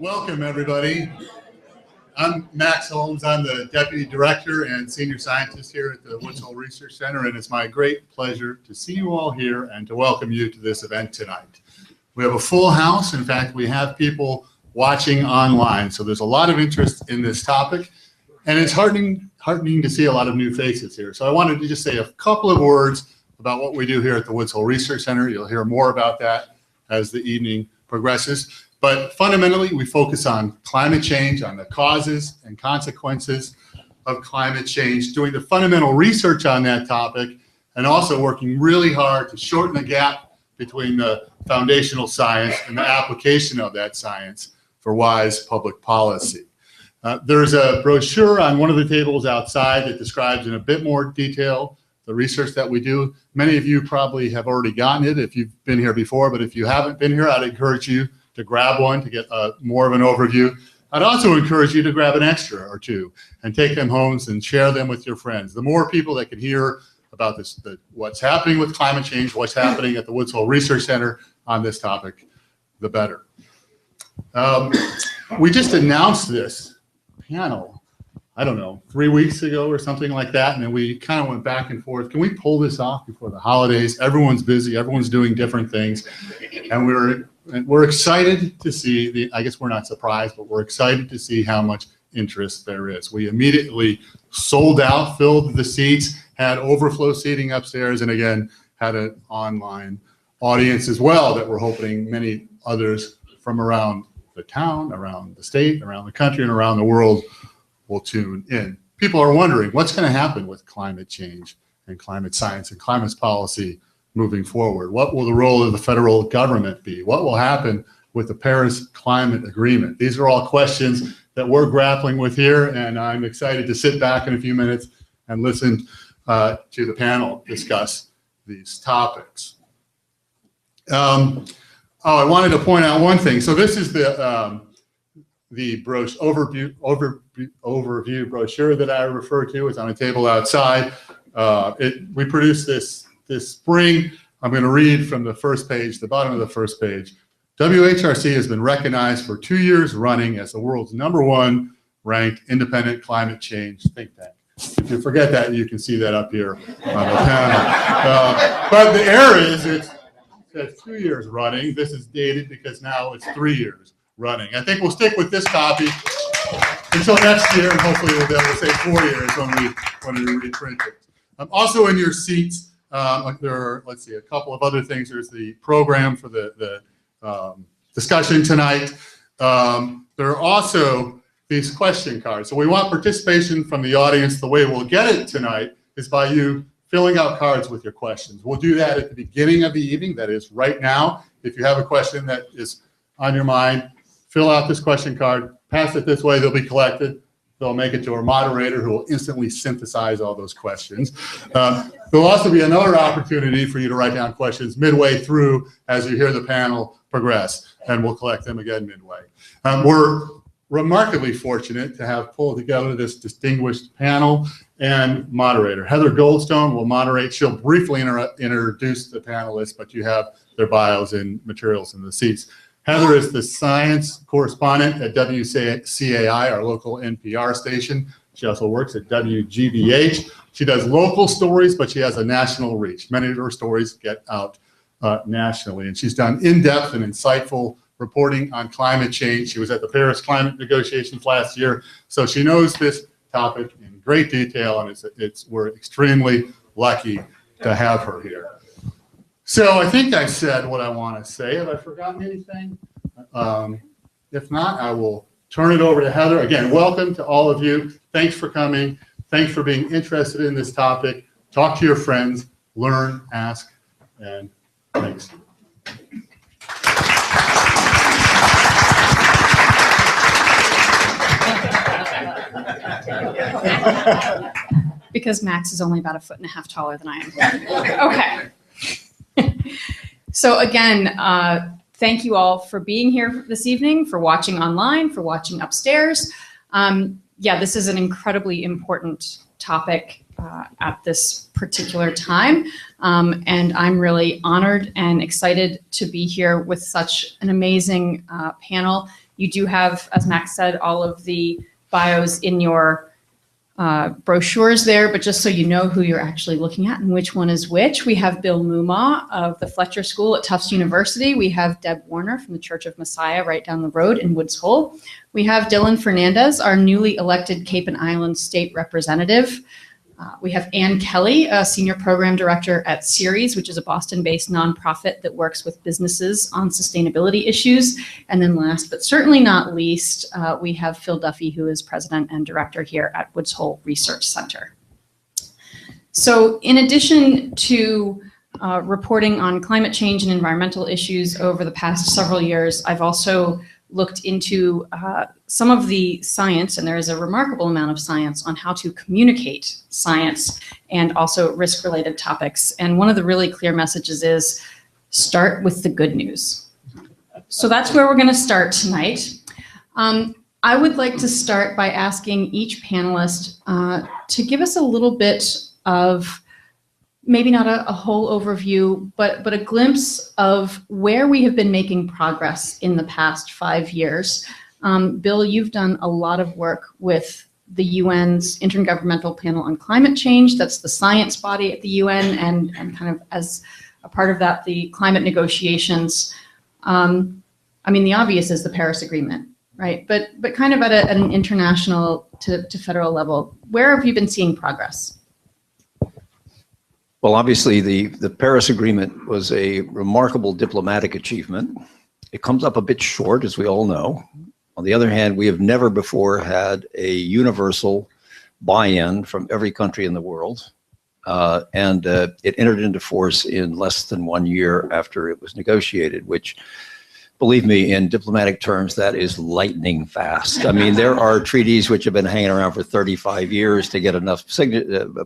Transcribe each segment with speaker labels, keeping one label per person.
Speaker 1: Welcome, everybody. I'm Max Holmes. I'm the Deputy Director and Senior Scientist here at the Woods Hole Research Center, and it's my great pleasure to see you all here and to welcome you to this event tonight. We have a full house. In fact, we have people watching online, so there's a lot of interest in this topic, and it's heartening to see a lot of new faces here. So I wanted to just say a couple of words about what we do here at the Woods Hole Research Center. You'll hear more about that as the evening progresses. But fundamentally, we focus on climate change, on the causes and consequences of climate change, doing the fundamental research on that topic, and also working really hard to shorten the gap between the foundational science and the application of that science for wise public policy. There's a brochure on one of the tables outside that describes in a bit more detail the research that we do. Many of you probably have already gotten it if you've been here before, but if you haven't been here, I'd encourage you to grab one to get more of an overview. I'd also encourage you to grab an extra or two and take them home and share them with your friends. The more people that can hear about this, what's happening with climate change, what's happening at the Woods Hole Research Center on this topic, the better. We just announced this panel, I don't know, 3 weeks ago or something like that, and then we kind of went back and forth. Can we pull this off before the holidays? Everyone's busy, everyone's doing different things, and we're excited to see I guess we're not surprised, but we're excited to see how much interest there is. We immediately sold out, filled the seats, had overflow seating upstairs, and again, had an online audience as well that we're hoping many others from around the town, around the state, around the country, and around the world will tune in. People are wondering what's going to happen with climate change and climate science and climate policy moving forward. What will the role of the federal government be? What will happen with the Paris Climate Agreement? These are all questions that we're grappling with here, and I'm excited to sit back in a few minutes and listen to the panel discuss these topics. I wanted to point out one thing. So this is the overview brochure that I refer to. It's on a table outside. We produced this spring. I'm going to read from the first page, the bottom of the first page. WHRC has been recognized for 2 years running as the world's #1 ranked independent climate change think tank. If you forget that, you can see that up here on the panel. But the error is it says 2 years running. This is dated because now it's 3 years running. I think we'll stick with this copy until next year, and hopefully we'll be able to say 4 years when we reprint it. Also in your seats, there are, let's see, a couple of other things. There's the program for the discussion tonight. There are also these question cards. So we want participation from the audience. The way we'll get it tonight is by you filling out cards with your questions. We'll do that at the beginning of the evening, that is right now. If you have a question that is on your mind, fill out this question card, pass it this way, they'll be collected. They'll make it to our moderator who will instantly synthesize all those questions. There'll also be another opportunity for you to write down questions midway through as you hear the panel progress, and we'll collect them again midway. We're remarkably fortunate to have pulled together this distinguished panel and moderator. Heather Goldstone will moderate. She'll briefly introduce the panelists, but you have their bios and materials in the seats. Heather is the science correspondent at WCAI, our local NPR station. She also works at WGBH. She does local stories, but she has a national reach. Many of her stories get out nationally, and she's done in-depth and insightful reporting on climate change. She was at the Paris climate negotiations last year, so she knows this topic in great detail, and we're extremely lucky to have her here. So I think I said what I want to say. Have I forgotten anything? If not, I will turn it over to Heather. Again, welcome to all of you. Thanks for coming. Thanks for being interested in this topic. Talk to your friends, learn, ask, and thanks.
Speaker 2: Because Max is only about 1.5 feet taller than I am. Okay. So again, thank you all for being here this evening, for watching online, for watching upstairs. Yeah, this is an incredibly important topic at this particular time. And I'm really honored and excited to be here with such an amazing panel. You do have, as Max said, all of the bios in your brochures there, but just so you know who you're actually looking at and which one is which, we have Bill Moomaw of the Fletcher School at Tufts University. We have Deb Warner from the Church of Messiah right down the road in Woods Hole. We have Dylan Fernandes, our newly elected Cape and Islands State Representative. We have Ann Kelly, a Senior Program Director at Ceres, which is a Boston-based nonprofit that works with businesses on sustainability issues. And then last, but certainly not least, we have Phil Duffy, who is President and Director here at Woods Hole Research Center. So in addition to reporting on climate change and environmental issues over the past several years, I've also looked into some of the science, and there is a remarkable amount of science on how to communicate science and also risk-related topics. And one of the really clear messages is start with the good news. So that's where we're going to start tonight. I would like to start by asking each panelist to give us a little bit of maybe not a whole overview, but a glimpse of where we have been making progress in the past 5 years. Bill, you've done a lot of work with the UN's Intergovernmental Panel on Climate Change. That's the science body at the UN, and kind of as a part of that, the climate negotiations. I mean, the obvious is the Paris Agreement, right? But kind of at an international to federal level, where have you been seeing progress?
Speaker 3: Well, obviously, the Paris Agreement was a remarkable diplomatic achievement. It comes up a bit short, as we all know. On the other hand, we have never before had a universal buy-in from every country in the world. And it entered into force in less than 1 year after it was negotiated, which, believe me, in diplomatic terms, that is lightning fast. I mean, there are treaties which have been hanging around for 35 years to get enough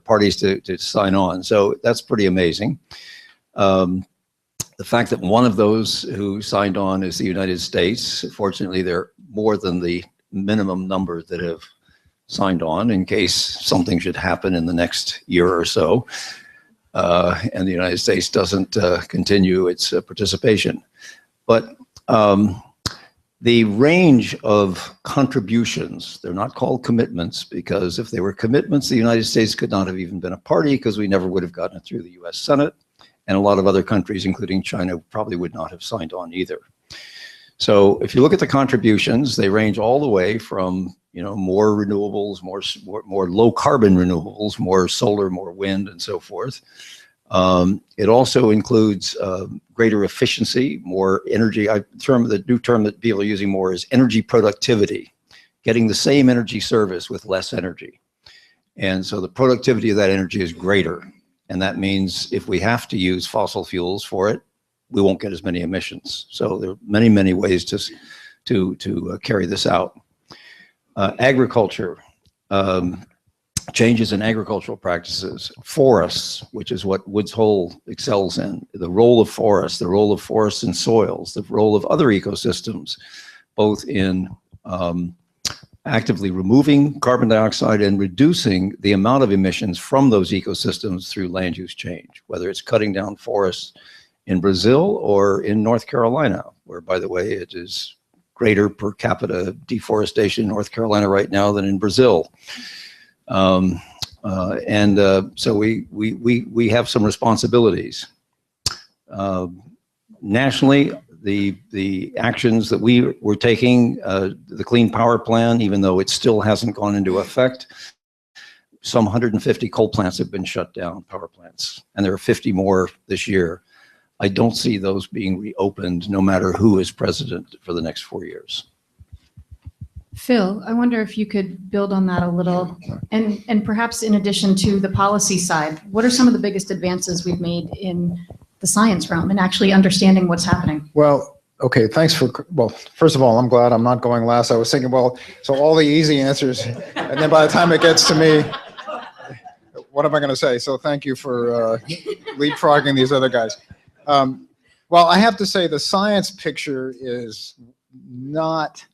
Speaker 3: parties to sign on. So that's pretty amazing. The fact that one of those who signed on is the United States, fortunately, there are more than the minimum number that have signed on in case something should happen in the next year or so, and the United States doesn't continue its participation. But the range of contributions, they're not called commitments, because if they were commitments, the United States could not have even been a party, because we never would have gotten it through the US Senate, and a lot of other countries, including China, probably would not have signed on either. So if you look at the contributions, they range all the way from, you know, more renewables, more low carbon renewables, more solar, more wind, and so forth. It also includes greater efficiency, more energy. The new term that people are using more is energy productivity, getting the same energy service with less energy. And so the productivity of that energy is greater. And that means if we have to use fossil fuels for it, we won't get as many emissions. So there are many, many ways to carry this out. Agriculture. Changes in agricultural practices, forests, which is what Woods Hole excels in, the role of forests and soils, the role of other ecosystems, both in actively removing carbon dioxide and reducing the amount of emissions from those ecosystems through land use change, whether it's cutting down forests in Brazil or in North Carolina, where, by the way, it is greater per capita deforestation in North Carolina right now than in Brazil. So we have some responsibilities. Nationally, the actions that we're taking, the Clean Power Plan, even though it still hasn't gone into effect, some 150 coal plants have been shut down, power plants, and there are 50 more this year. I don't see those being reopened, no matter who is president for the next 4 years.
Speaker 2: Phil, I wonder if you could build on that a little, and perhaps in addition to the policy side, what are some of the biggest advances we've made in the science realm and actually understanding what's happening?
Speaker 4: Well, okay, thanks well, first of all, I'm glad I'm not going last. I was thinking, well, so all the easy answers, and then by the time it gets to me, what am I going to say? So thank you for leapfrogging these other guys. Well, I have to say the science picture is not,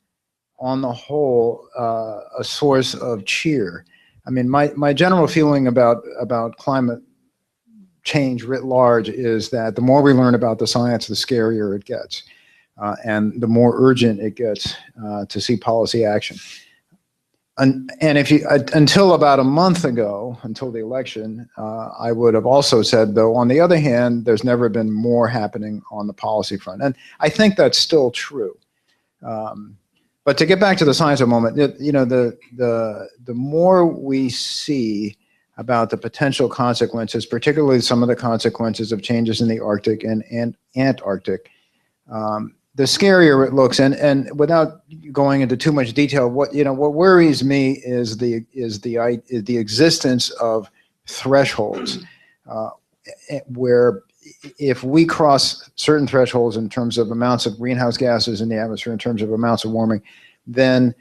Speaker 4: on the whole, a source of cheer. I mean, my general feeling about climate change writ large is that the more we learn about the science, the scarier it gets, and the more urgent it gets to see policy action. And if you, until about a month ago, until the election, I would have also said, though, on the other hand, there's never been more happening on the policy front. And I think that's still true. But to get back to the science a moment, the more we see about the potential consequences, particularly some of the consequences of changes in the Arctic and Antarctic, the scarier it looks. And without going into too much detail, what worries me is the existence of thresholds where if we cross certain thresholds in terms of amounts of greenhouse gases in the atmosphere, in terms of amounts of warming, then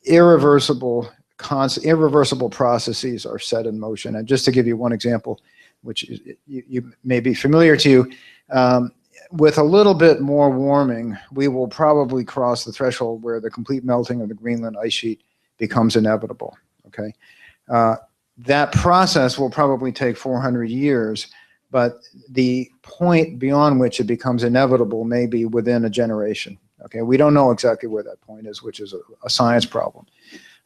Speaker 4: irreversible processes are set in motion. And just to give you one example, which you may be familiar to you, with a little bit more warming, we will probably cross the threshold where the complete melting of the Greenland ice sheet becomes inevitable. Okay, that process will probably take 400 years, but the point beyond which it becomes inevitable may be within a generation. Okay, we don't know exactly where that point is, which is a science problem,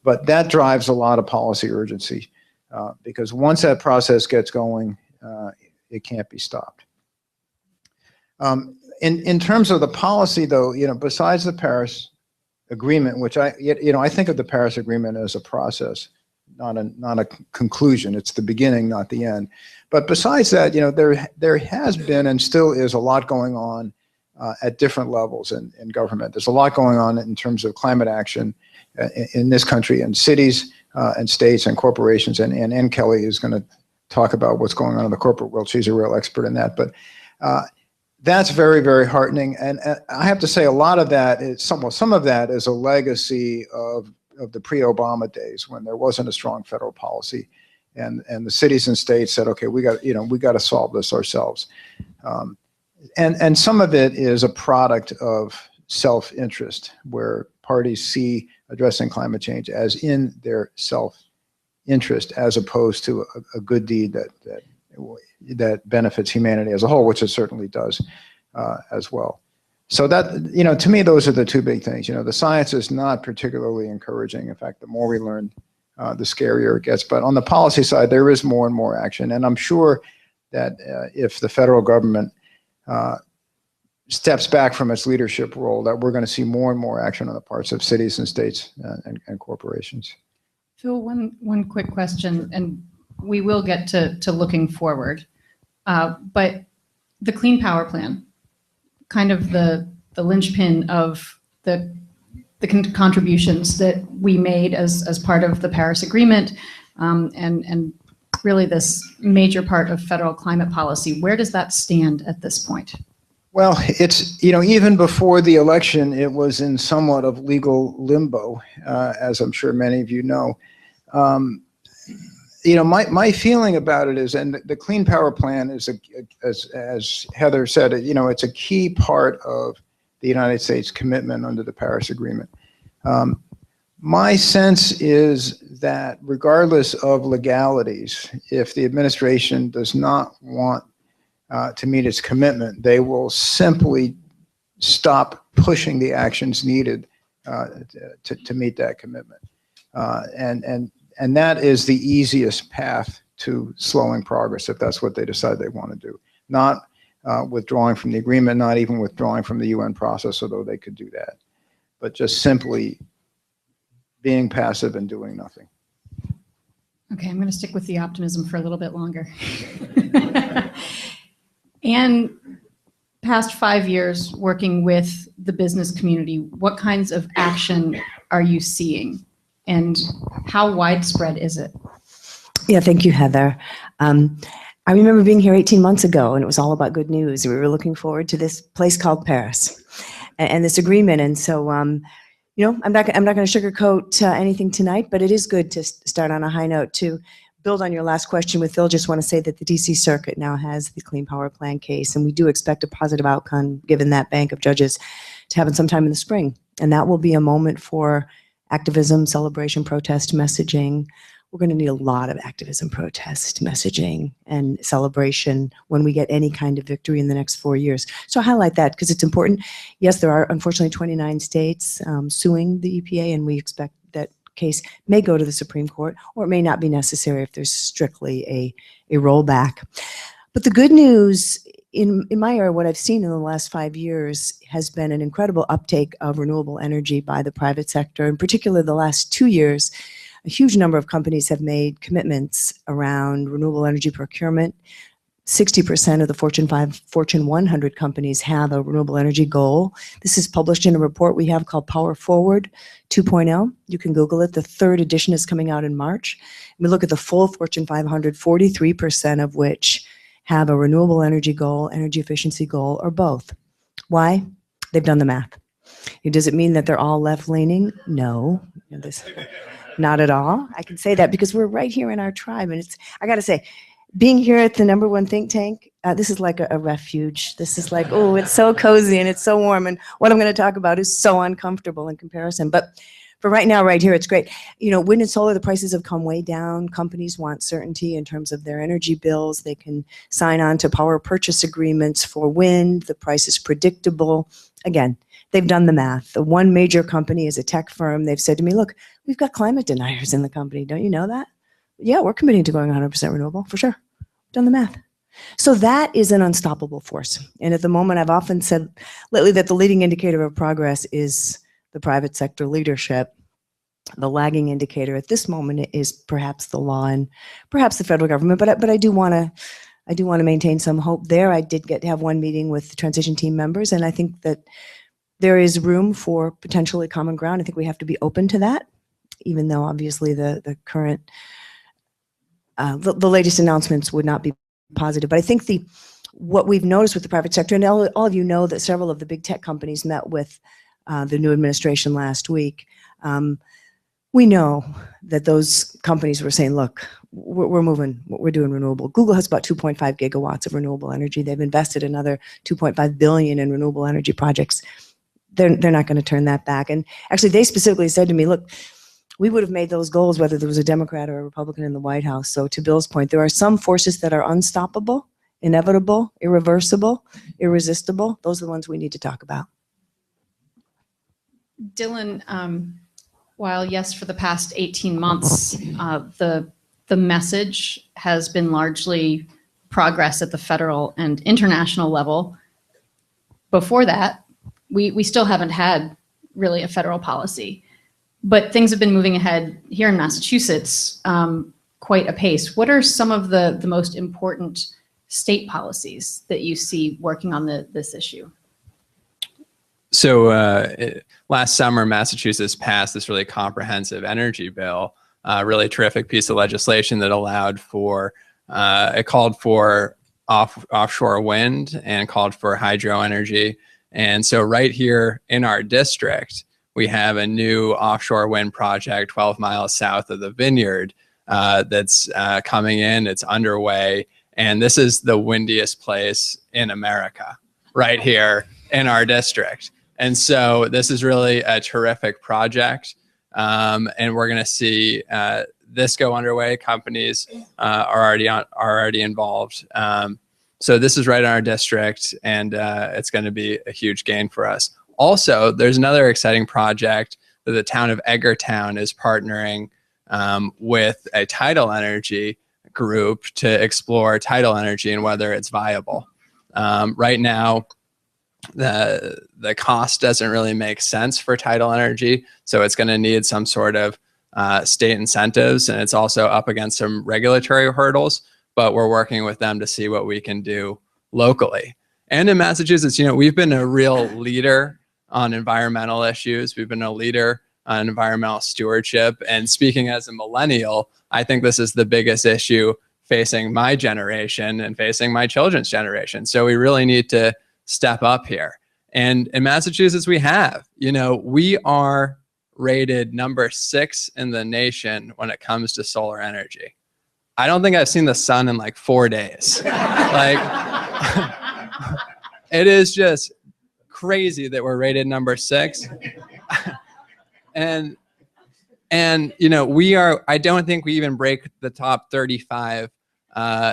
Speaker 4: but that drives a lot of policy urgency because once that process gets going, it can't be stopped. In terms of the policy, though, besides the Paris Agreement, which I think of the Paris Agreement as a process, not a conclusion. It's the beginning, not the end. But besides that, there has been and still is a lot going on at different levels in government. There's a lot going on in terms of climate action in this country, and cities and states and corporations. And Kelly is going to talk about what's going on in the corporate world. She's a real expert in that. But that's very, very heartening. And I have to say a lot of that is some of that is a legacy of the pre-Obama days when there wasn't a strong federal policy, and the cities and states said, okay, we got to solve this ourselves. And some of it is a product of self-interest, where parties see addressing climate change as in their self-interest, as opposed to a good deed that benefits humanity as a whole, which it certainly does as well. So that, to me, those are the two big things. The science is not particularly encouraging. In fact, the more we learn, the scarier it gets. But on the policy side, there is more and more action. And I'm sure that if the federal government steps back from its leadership role, that we're going to see more and more action on the parts of cities and states and corporations.
Speaker 2: Phil, one quick question, and we will get to looking forward. But the Clean Power Plan, kind of the linchpin of the contributions that we made as part of the Paris Agreement, and really this major part of federal climate policy. Where does that stand at this point?
Speaker 4: Well, it's, even before the election, it was in somewhat of legal limbo, as I'm sure many of you know. My feeling about it is, and the Clean Power Plan is, as Heather said, it's a key part of the United States commitment under the Paris Agreement. My sense is that regardless of legalities, if the administration does not want to meet its commitment, they will simply stop pushing the actions needed to meet that commitment. And that is the easiest path to slowing progress, if that's what they decide they want to do. Not withdrawing from the agreement, not even withdrawing from the UN process, although they could do that, but just simply being passive and doing nothing.
Speaker 2: Okay, I'm going to stick with the optimism for a little bit longer. And past 5 years working with the business community, what kinds of action are you seeing? And how widespread is it?
Speaker 5: Yeah, thank you, Heather. I remember being here 18 months ago, and it was all about good news. We were looking forward to this place called Paris and this agreement. And so, I'm not going to sugarcoat anything tonight, but it is good to start on a high note. To build on your last question with Phil, just want to say that the DC Circuit now has the Clean Power Plan case, and we do expect a positive outcome, given that bank of judges, to happen sometime in the spring. And that will be a moment for activism, celebration, protest, messaging. we're going to need a lot of activism, protest, messaging, and celebration when we get any kind of victory in the next 4 years. So I highlight that because it's important. Yes, there are unfortunately 29 states suing the EPA, and we expect that case may go to the Supreme Court, or it may not be necessary if there's strictly a rollback. But the good news in my area, what I've seen in the last 5 years has been an incredible uptake of renewable energy by the private sector. In particular, the last 2 years, a huge number of companies have made commitments around renewable energy procurement. 60% of the Fortune 100 companies have a renewable energy goal. This is published in a report we have called Power Forward 2.0. You can Google it. The third edition is coming out in March. We look at the full Fortune 500, 43% of which have a renewable energy goal, energy efficiency goal, or both. Why? They've done the math. Does it mean that they're all left-leaning? No. Not at all. I can say that because we're right here in our tribe. And I got to say, being here at the #1 think tank, this is like a refuge. This is like, oh, it's so cozy and it's so warm. And what I'm going to talk about is so uncomfortable in comparison. But for right now, right here, it's great. Wind and solar, the prices have come way down. Companies want certainty in terms of their energy bills. They can sign on to power purchase agreements for wind. The price is predictable. Again, they've done the math. The one major company is a tech firm. They've said to me, look, we've got climate deniers in the company. Don't you know that? Yeah, we're committing to going 100% renewable, for sure. Done the math. So that is an unstoppable force. And at the moment, I've often said lately that the leading indicator of progress is the private sector leadership. The lagging indicator at this moment is perhaps the law and perhaps the federal government. But I do want to maintain some hope there. I did get to have one meeting with the transition team members, and I think that there is room for potentially common ground. I think we have to be open to that, even though obviously the current, the latest announcements would not be positive. But I think what we've noticed with the private sector, and all of you know that several of the big tech companies met with the new administration last week. We know that those companies were saying, look, we're moving, we're doing renewable. Google has about 2.5 gigawatts of renewable energy. They've invested another 2.5 billion in renewable energy projects. They're not going to turn that back. And actually, they specifically said to me, look, we would have made those goals whether there was a Democrat or a Republican in the White House. So to Bill's point, there are some forces that are unstoppable, inevitable, irreversible, irresistible. Those are the ones we need to talk about.
Speaker 2: Dylan, while yes, for the past 18 months, the message has been largely progress at the federal and international level. Before that, we still haven't had really a federal policy, but things have been moving ahead here in Massachusetts quite apace. What are some of the most important state policies that you see working on this issue?
Speaker 6: So last summer, Massachusetts passed this really comprehensive energy bill, a really terrific piece of legislation that allowed for, it called for offshore wind and called for hydro energy. And so right here in our district, we have a new offshore wind project 12 miles south of the Vineyard that's coming in, it's underway. And this is the windiest place in America, right here in our district. And so this is really a terrific project. And we're going to see this go underway. Companies are already involved. So this is right in our district, and it's going to be a huge gain for us. Also, there's another exciting project that the town of Edgartown is partnering with a tidal energy group to explore tidal energy and whether it's viable. Right now, the cost doesn't really make sense for tidal energy, so it's going to need some sort of state incentives, and it's also up against some regulatory hurdles, but we're working with them to see what we can do locally. And in Massachusetts, we've been a real leader on environmental issues. We've been a leader on environmental stewardship, and speaking as a millennial, I think this is the biggest issue facing my generation and facing my children's generation. So we really need to step up here. And in Massachusetts, we have, we are rated number 6 in the nation when it comes to solar energy. I don't think I've seen the sun in like 4 days. It is just crazy that we're rated number 6. And And, I don't think we even break the top 35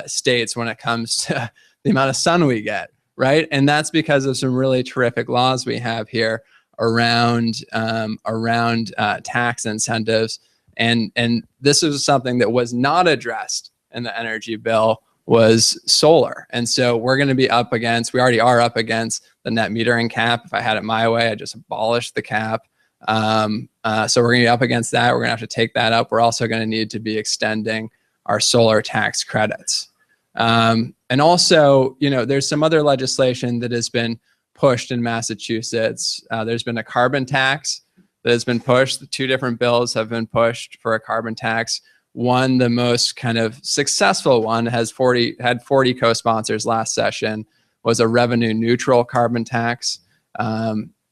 Speaker 6: states when it comes to the amount of sun we get, right? And that's because of some really terrific laws we have here around tax incentives. And this is something that was not addressed in the energy bill, was solar. And so we're going to be up against, we already are up against the net metering cap. If I had it my way, I'd just abolish the cap. So we're going to be up against that. We're going to have to take that up. We're also going to need to be extending our solar tax credits. And also, there's some other legislation that has been pushed in Massachusetts. There's been a carbon tax that has been pushed. The two different bills have been pushed for a carbon tax. One, the most kind of successful one, had 40 co-sponsors last session, was a revenue neutral carbon tax.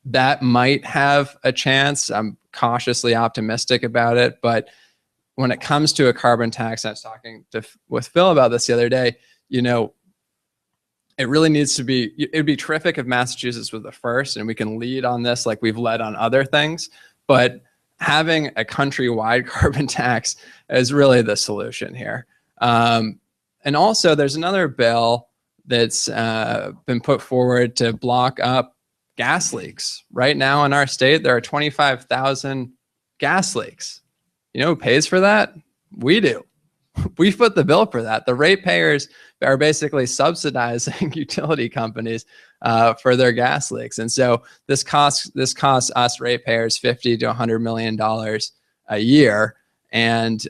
Speaker 6: That might have a chance. I'm cautiously optimistic about it, but when it comes to a carbon tax, I was talking with Phil about this the other day, it really needs to be, it'd be terrific if Massachusetts was the first and we can lead on this like we've led on other things, but having a countrywide carbon tax is really the solution here. And also there's another bill that's been put forward to block up gas leaks. Right now in our state, there are 25,000 gas leaks. You know who pays for that? We do. We foot the bill for that. The ratepayers are basically subsidizing utility companies for their gas leaks. And so this costs us ratepayers $50 to $100 million a year. And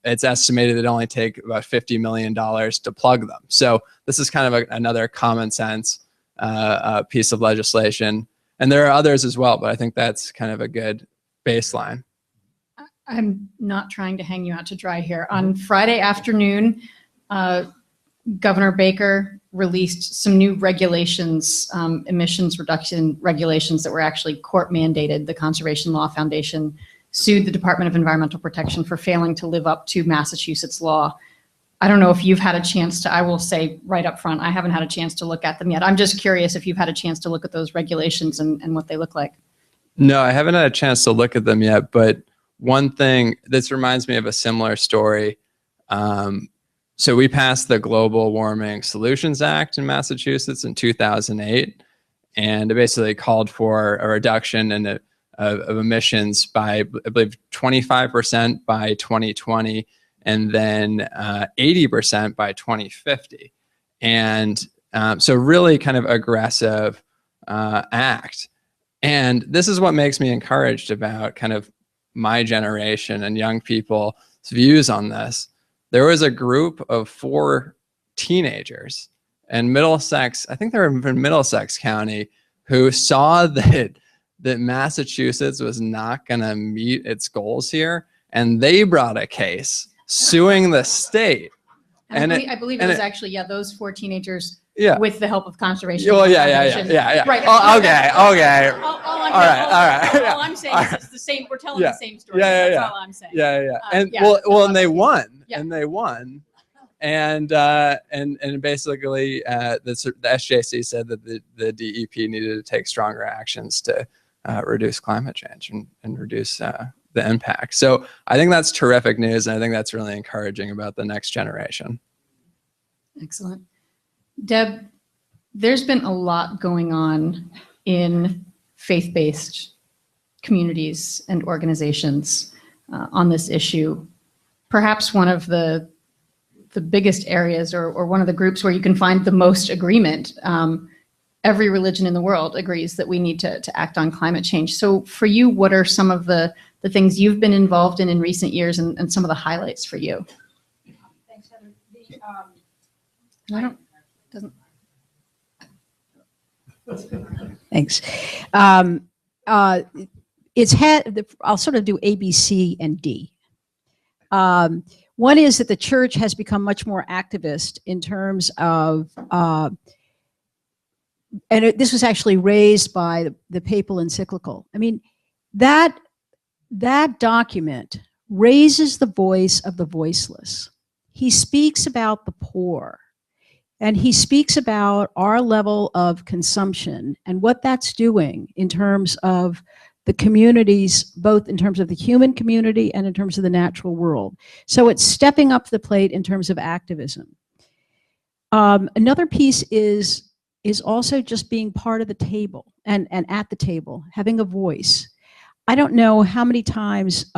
Speaker 6: it's estimated that it only take about $50 million to plug them. So this is kind of another common sense piece of legislation. And there are others as well, but I think that's kind of a good baseline.
Speaker 2: I'm not trying to hang you out to dry here. On Friday afternoon, Governor Baker released some new regulations, emissions reduction regulations that were actually court mandated. The Conservation Law Foundation sued the Department of Environmental Protection for failing to live up to Massachusetts law. I don't know if you've had a chance to, I will say right up front, I haven't had a chance to look at them yet. I'm just curious if you've had a chance to look at those regulations and what they look like.
Speaker 6: No, I haven't had a chance to look at them yet, but one thing, this reminds me of a similar story. So we passed the Global Warming Solutions Act in Massachusetts in 2008, and it basically called for a reduction of emissions by, I believe, 25% by 2020, and then 80% by 2050. And so really kind of aggressive act. And this is what makes me encouraged about kind of my generation and young people's views on this. There was a group of 4 teenagers in Middlesex, I think they were in Middlesex County, who saw that Massachusetts was not going to meet its goals here, and they brought a case suing the state.
Speaker 2: And I believe it was actually, those 4 teenagers with the help of conservation.
Speaker 6: Well, yeah.
Speaker 2: Right.
Speaker 6: Oh, okay. All
Speaker 2: I'm saying is it's the same. We're telling the same story.
Speaker 6: Yeah.
Speaker 2: That's all I'm saying.
Speaker 6: Yeah. And and they won. Yeah. And they won. And basically, the SJC said that the DEP needed to take stronger actions to reduce climate change and reduce the impact. So I think that's terrific news, and I think that's really encouraging about the next generation.
Speaker 2: Excellent. Deb, there's been a lot going on in faith-based communities and organizations on this issue. Perhaps one of the biggest areas or one of the groups where you can find the most agreement. Every religion in the world agrees that we need to act on climate change. So for you, what are some of the things you've been involved in recent years and some of the highlights for you?
Speaker 7: Thanks, Heather. Thanks. I'll sort of do A, B, C, and D. One is that the church has become much more activist in terms of, this was actually raised by the papal encyclical. I mean, that document raises the voice of the voiceless. He speaks about the poor, and he speaks about our level of consumption and what that's doing in terms of the communities, both in terms of the human community and in terms of the natural world. So it's stepping up the plate in terms of activism. Another piece is also just being part of the table and at the table, having a voice. I don't know how many times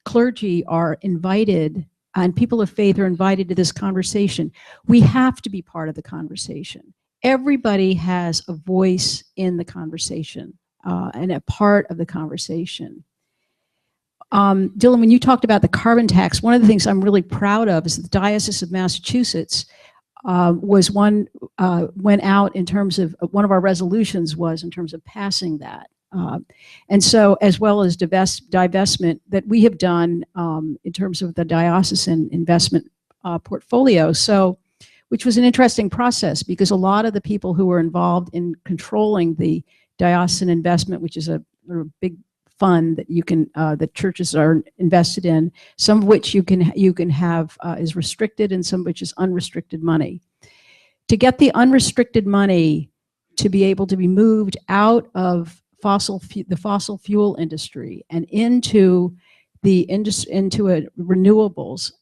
Speaker 7: clergy are invited and people of faith are invited to this conversation. We have to be part of the conversation. Everybody has a voice in the conversation and a part of the conversation. Dylan, when you talked about the carbon tax, one of the things I'm really proud of is the Diocese of Massachusetts went out in terms of, one of our resolutions was in terms of passing that. And so, as well as divestment that we have done in terms of the diocesan investment portfolio. So, which was an interesting process because a lot of the people who were involved in controlling the diocesan investment, which is a big fund that you can that churches are invested in, some of which you can have is restricted and some of which is unrestricted money. To get the unrestricted money to be able to be moved out of the fossil fuel industry and into renewables,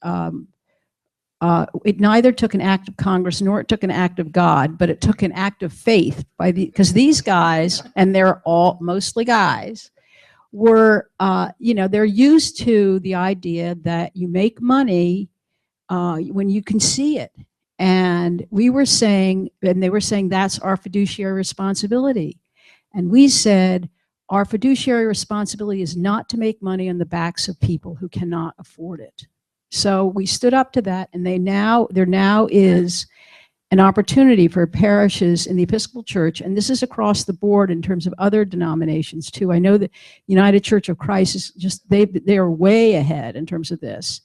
Speaker 7: it neither took an act of Congress nor it took an act of God, but it took an act of faith because these guys, and they're all mostly guys, were they're used to the idea that you make money when you can see it. And we were saying, and they were saying, that's our fiduciary responsibility. And we said, our fiduciary responsibility is not to make money on the backs of people who cannot afford it. So we stood up to that, and there now is an opportunity for parishes in the Episcopal Church, and this is across the board in terms of other denominations too. I know that United Church of Christ is just, they are way ahead in terms of this.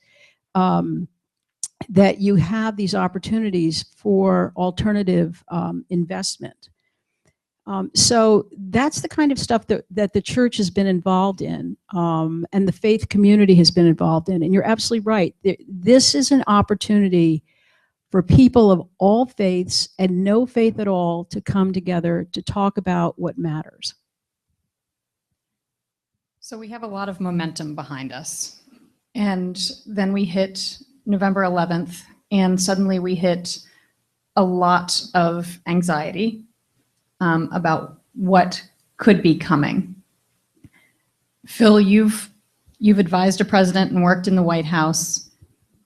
Speaker 7: That you have these opportunities for alternative investment. So that's the kind of stuff that the church has been involved in, and the faith community has been involved in. And you're absolutely right. This is an opportunity for people of all faiths and no faith at all to come together to talk about what matters.
Speaker 2: So we have a lot of momentum behind us. And then we hit November 11th, and suddenly we hit a lot of anxiety about what could be coming. Phil, you've advised a president and worked in the White House.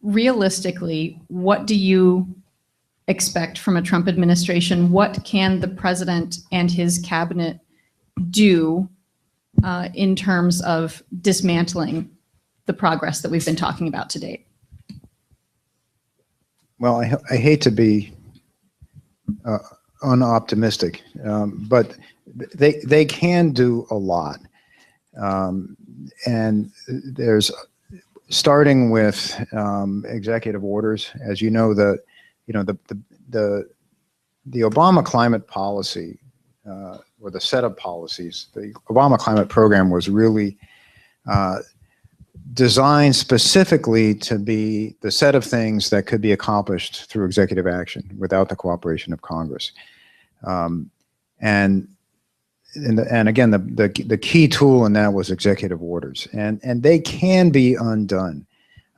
Speaker 2: Realistically, what do you expect from a Trump administration? What can the president and his cabinet do in terms of dismantling the progress that we've been talking about to date?
Speaker 4: Well, I hate to be unoptimistic, but they can do a lot. And there's, starting with executive orders, as you know, the Obama climate policy, or the set of policies, the Obama climate program was really designed specifically to be the set of things that could be accomplished through executive action without the cooperation of Congress. And again, the key tool in that was executive orders, and they can be undone,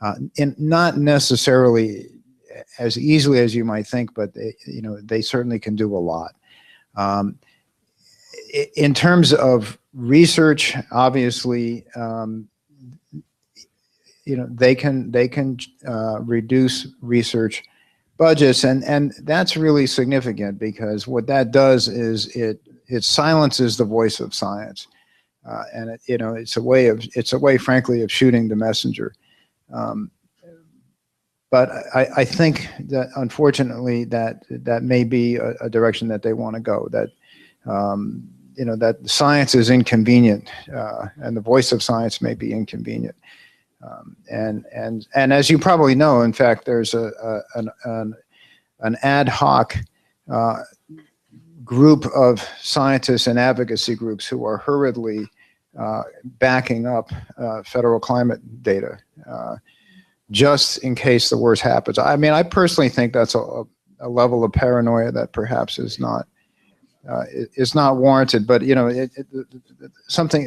Speaker 4: and not necessarily as easily as you might think, but they certainly can do a lot. In terms of research, obviously, they can reduce research budgets, and that's really significant because what that does is it silences the voice of science, and it's a way, frankly, of shooting the messenger. But I think that unfortunately that may be a direction that they want to go. That that science is inconvenient, and the voice of science may be inconvenient. And as you probably know, in fact, there's an ad hoc group of scientists and advocacy groups who are hurriedly backing up federal climate data, just in case the worst happens. I mean, I personally think that's a level of paranoia that perhaps is not is not warranted. But something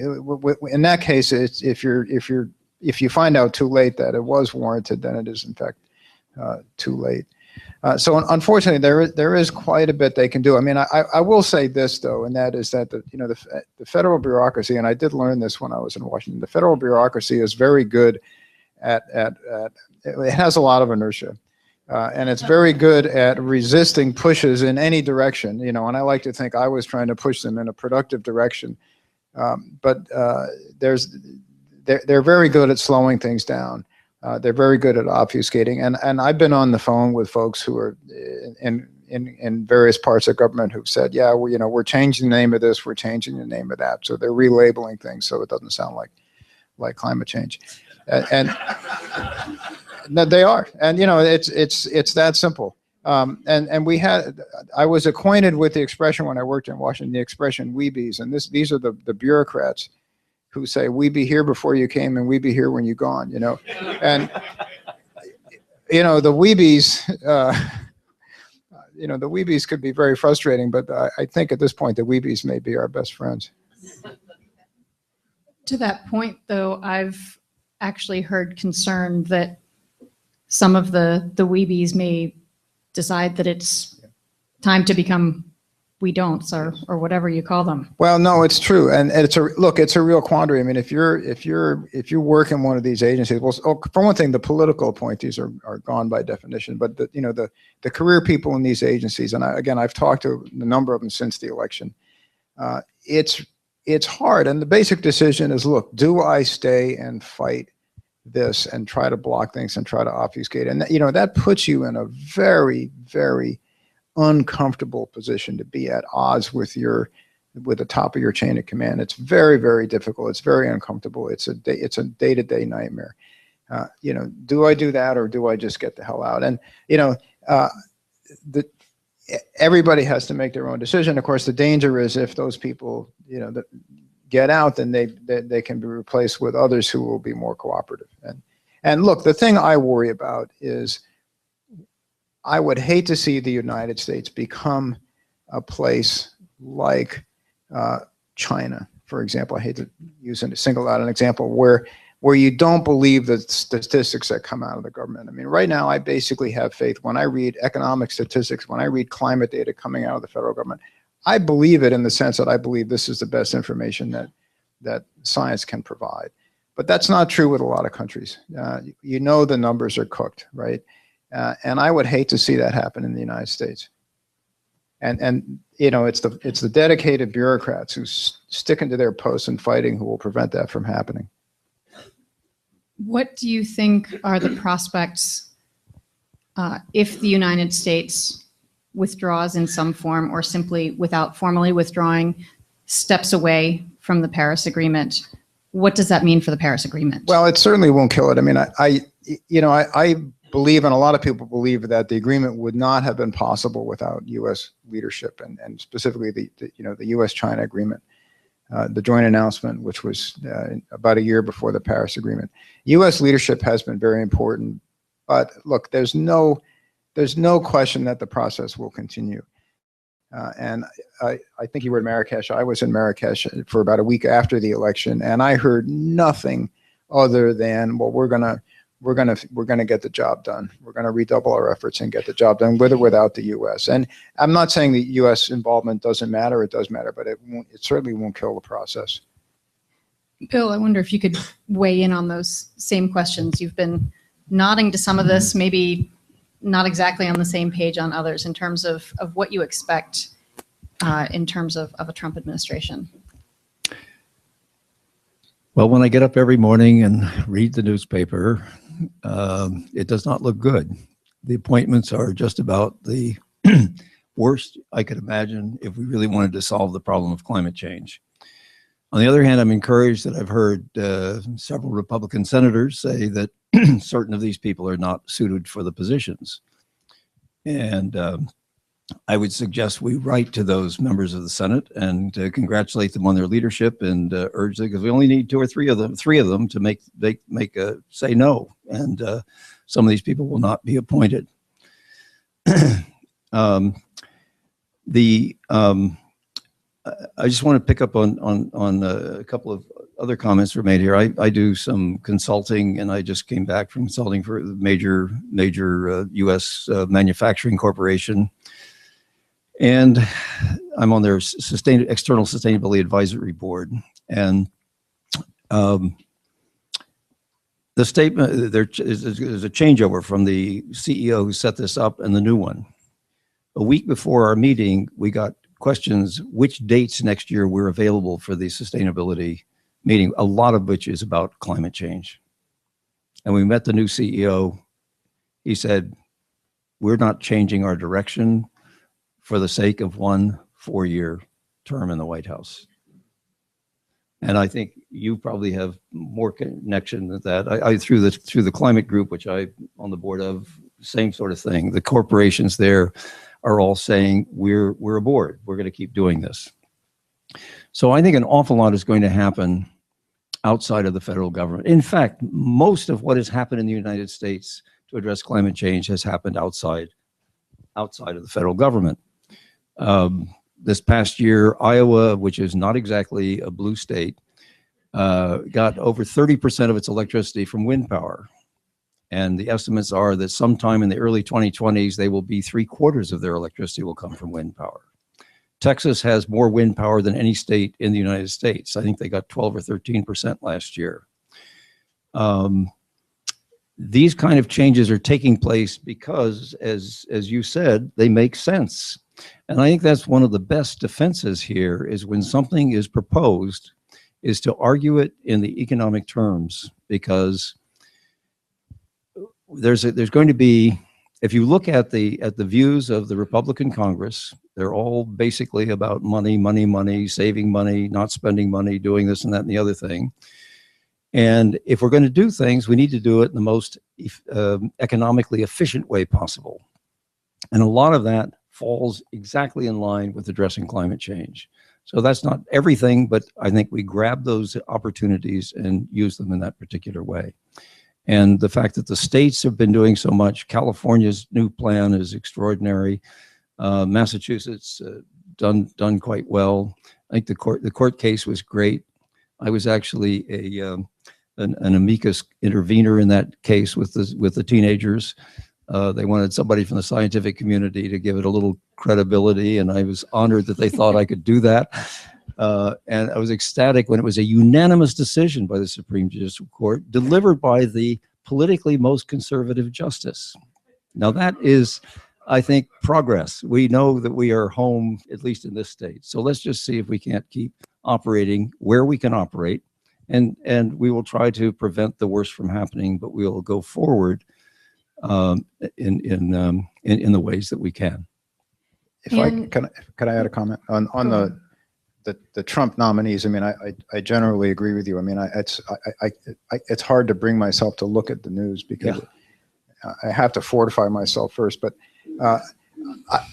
Speaker 4: in that case, it's if you find out too late that it was warranted, then it is in fact too late. So unfortunately, there is quite a bit they can do. I mean, I will say this though, and that is that the federal bureaucracy, and I did learn this when I was in Washington. The federal bureaucracy is very good at it has a lot of inertia. And it's very good at resisting pushes in any direction, and I like to think I was trying to push them in a productive direction. But they're very good at slowing things down. They're very good at obfuscating. And I've been on the phone with folks who are in various parts of government who've said, yeah, we're changing the name of this, we're changing the name of that. So they're relabeling things so it doesn't sound like climate change. And no, they are, and it's that simple. And I was acquainted with the expression when I worked in Washington, the expression "weebies," and these are the bureaucrats who say, "We be here before you came, and we be here when you gone." And the weebies, the weebies could be very frustrating, but I think at this point the weebies may be our best friends.
Speaker 2: To that point, though, I've actually heard concern that some of the weebies may decide that it's time to become we don'ts or whatever you call them.
Speaker 4: Well, no, it's true, and it's a real quandary. I mean, if you work in one of these agencies, well, for one thing, the political appointees are gone by definition, but the career people in these agencies, and I've talked to a number of them since the election. It's hard, and the basic decision is, look, do I stay and fight this and try to block things and try to obfuscate? And that puts you in a very, very uncomfortable position to be at odds with the top of your chain of command. It's very, very difficult. It's very uncomfortable. It's a day-to-day nightmare. Do I do that, or do I just get the hell out? And everybody has to make their own decision. Of course, the danger is if those people get out, then they can be replaced with others who will be more cooperative. And look, the thing I worry about is I would hate to see the United States become a place like China, for example. I hate to single out an example where you don't believe the statistics that come out of the government. I mean, right now, I basically have faith when I read economic statistics, when I read climate data coming out of the federal government. I believe it in the sense that I believe this is the best information that science can provide. But that's not true with a lot of countries. The numbers are cooked, right? And I would hate to see that happen in the United States. And it's the dedicated bureaucrats who sticking to their posts and fighting who will prevent that from happening.
Speaker 2: What do you think are the prospects if the United States withdraws in some form, or simply without formally withdrawing, steps away from the Paris Agreement? What does that mean for the Paris Agreement? Well,
Speaker 4: it certainly won't kill it. I mean, I believe, and a lot of people believe, that the agreement would not have been possible without U.S. leadership, and specifically the U.S.-China agreement, the joint announcement, which was about a year before the Paris Agreement. U.S. leadership has been very important, but look, there's no question that the process will continue. And I think you were in Marrakesh. I was in Marrakesh for about a week after the election, and I heard nothing other than, well, we're gonna get the job done. We're gonna redouble our efforts and get the job done, with or without the U.S. And I'm not saying the U.S. involvement doesn't matter. It does matter, but it certainly won't kill the process.
Speaker 2: Bill, I wonder if you could weigh in on those same questions. You've been nodding to some of this, maybe not exactly on the same page on others, in terms of what you expect in terms of a Trump administration.
Speaker 3: Well, when I get up every morning and read the newspaper, it does not look good. The appointments are just about the worst I could imagine if we really wanted to solve the problem of climate change. On the other hand, I'm encouraged that I've heard several Republican senators say that certain of these people are not suited for the positions. And I would suggest we write to those members of the Senate and congratulate them on their leadership and urge them, because we only need two or three of them to make say no. And some of these people will not be appointed. I just want to pick up on a couple of other comments were made here. I do some consulting, and I just came back from consulting for the major U.S. Manufacturing corporation, and I'm on their external sustainability advisory board. And the statement, there's a changeover from the CEO who set this up and the new one. A week before our meeting, we got questions which dates next year were available for the sustainability meeting, a lot of which is about climate change. And we met the new CEO. He said, we're not changing our direction for the sake of 1 4-year term in the White House. And I think you probably have more connection than that. I through the climate group, which I'm on the board of, same sort of thing. The corporations there are all saying we're aboard. We're going to keep doing this. So I think an awful lot is going to happen outside of the federal government. In fact, most of what has happened in the United States to address climate change has happened outside of the federal government. This past year, Iowa, which is not exactly a blue state, got over 30% of its electricity from wind power. And the estimates are that sometime in the early 2020s, they will be 3/4 of their electricity will come from wind power. Texas has more wind power than any state in the United States. I think they got 12 or 13% last year. These kind of changes are taking place because, as you said, they make sense. And I think that's one of the best defenses here is when something is proposed is to argue it in the economic terms, because there's going to be, if you look at the views of the Republican Congress, they're all basically about money, money, money, saving money, not spending money, doing this and that and the other thing. And if we're going to do things, we need to do it in the most economically efficient way possible. And a lot of that falls exactly in line with addressing climate change. So that's not everything, but I think we grab those opportunities and use them in that particular way. And the fact that the states have been doing so much, California's new plan is extraordinary. Massachusetts done quite well. I think the court case was great. I was actually an amicus intervener in that case with the teenagers. They wanted somebody from the scientific community to give it a little credibility, and I was honored that they thought I could do that. And I was ecstatic when it was a unanimous decision by the Supreme Judicial Court, delivered by the politically most conservative justice. Now that is, I think, progress. We know that we are home, at least in this state. So let's just see if we can't keep operating where we can operate, and we will try to prevent the worst from happening, but we will go forward in the ways that we can.
Speaker 4: Can I add a comment on the Trump nominees? I mean, I generally agree with you. I mean, it's hard to bring myself to look at the news because I have to fortify myself first. But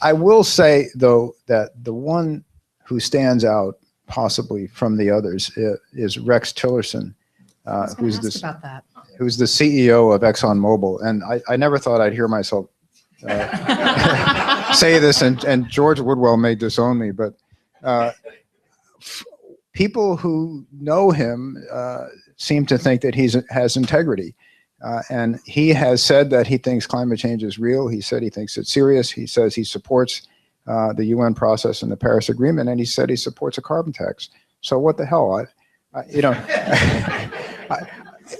Speaker 4: I will say though that the one who stands out possibly from the others is Rex Tillerson, who's the CEO of ExxonMobil. And I never thought I'd hear myself say this, and George Woodwell may disown me, but people who know him seem to think that he has integrity. And he has said that he thinks climate change is real. He said he thinks it's serious. He says he supports the UN process and the Paris Agreement, and he said he supports a carbon tax. So what the hell?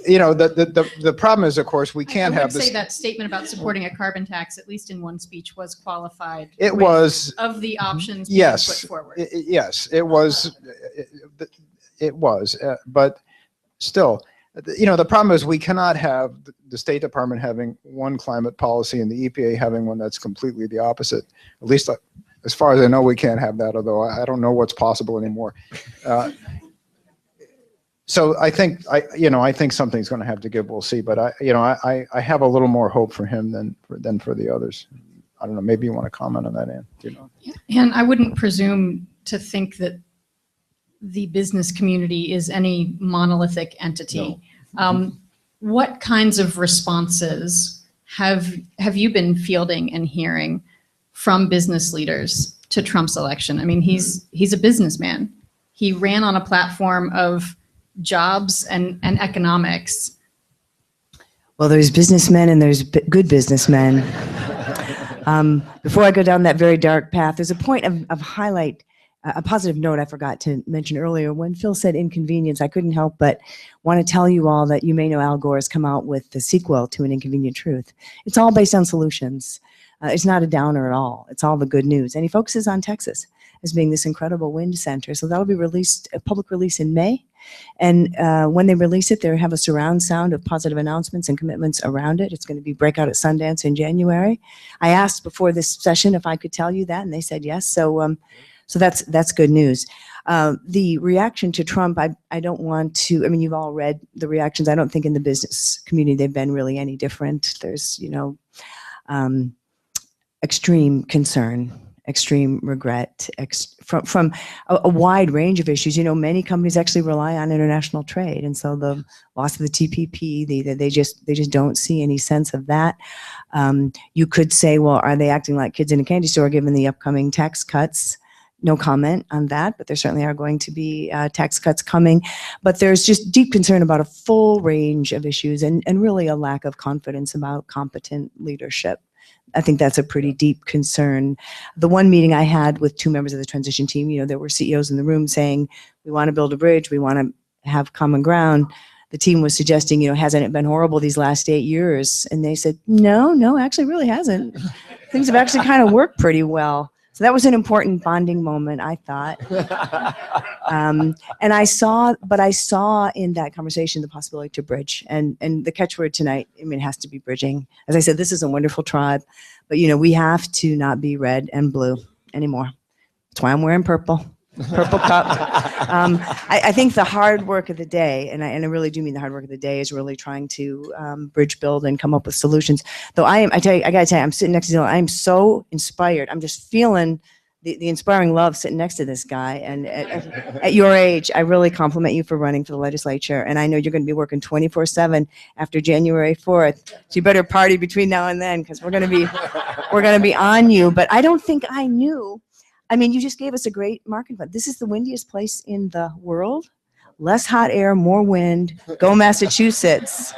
Speaker 4: The problem is, of course, we can't have this. I would say
Speaker 2: that statement about supporting a carbon tax, at least in one speech, was qualified.
Speaker 4: It was
Speaker 2: of the options being put forward.
Speaker 4: Yes, it was. It was, but still, the problem is we cannot have the State Department having one climate policy and the EPA having one that's completely the opposite. At least, as far as I know, we can't have that. Although I don't know what's possible anymore. So I think something's going to have to give. We'll see. But I have a little more hope for him than for the others. I don't know. Maybe you want to comment on that, Ann?
Speaker 2: And I wouldn't presume to think that the business community is any monolithic entity. No. What kinds of responses have you been fielding and hearing from business leaders to Trump's election. I mean, he's a businessman. He ran on a platform of jobs and economics.
Speaker 5: Well, there's businessmen and there's good businessmen. Before I go down that very dark path, there's a point of highlight, a positive note I forgot to mention earlier. When Phil said inconvenience, I couldn't help but want to tell you all that you may know Al Gore has come out with the sequel to An Inconvenient Truth. It's all based on solutions. It's not a downer at all. It's all the good news. And he focuses on Texas as being this incredible wind center. So that'll be released, a public release in May. And when they release it, they'll have a surround sound of positive announcements and commitments around it. It's going to be breakout at Sundance in January. I asked before this session if I could tell you that, and they said yes. So that's good news. The reaction to Trump, I don't want to, I mean, you've all read the reactions. I don't think in the business community they've been really any different. There's, extreme concern, extreme regret from a wide range of issues. Many companies actually rely on international trade, and so the loss of the TPP, they just don't see any sense of that. You could say, well, are they acting like kids in a candy store given the upcoming tax cuts? No comment on that, but there certainly are going to be tax cuts coming. But there's just deep concern about a full range of issues and really a lack of confidence about competent leadership. I think that's a pretty deep concern. The one meeting I had with two members of the transition team, there were CEOs in the room saying, we want to build a bridge, we want to have common ground. The team was suggesting, hasn't it been horrible these last 8 years? And they said, no, actually really hasn't. Things have actually kind of worked pretty well. So that was an important bonding moment, I thought. And I saw in that conversation the possibility to bridge. And the catchword tonight, it has to be bridging. As I said, this is a wonderful tribe, but we have to not be red and blue anymore. That's why I'm wearing purple cup. I think the hard work of the day, and I really do mean the hard work of the day, is really trying to bridge, build, and come up with solutions. Though I gotta tell you, I'm sitting next to Dylan. I'm so inspired. I'm just feeling the inspiring love sitting next to this guy. And at your age, I really compliment you for running for the legislature. And I know you're going to be working 24/7 after January 4th. So you better party between now and then, because we're going to be on you. But I don't think I knew. I mean, you just gave us a great marketing plan. This is the windiest place in the world. Less hot air, more wind. Go Massachusetts.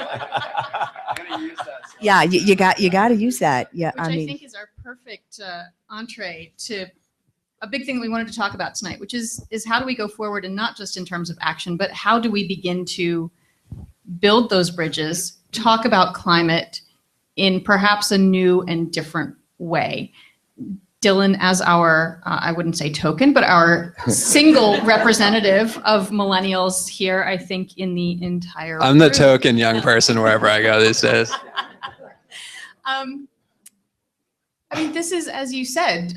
Speaker 5: Yeah, you got to use that. Yeah,
Speaker 2: Which I think is our perfect entree to a big thing we wanted to talk about tonight, which is how do we go forward, and not just in terms of action, but how do we begin to build those bridges, talk about climate in perhaps a new and different way. Dylan, as our, I wouldn't say token, but our single representative of millennials here, I think, in the entire
Speaker 6: I'm the
Speaker 2: group.
Speaker 6: token young person wherever I go these days.
Speaker 2: I mean, this is, as you said,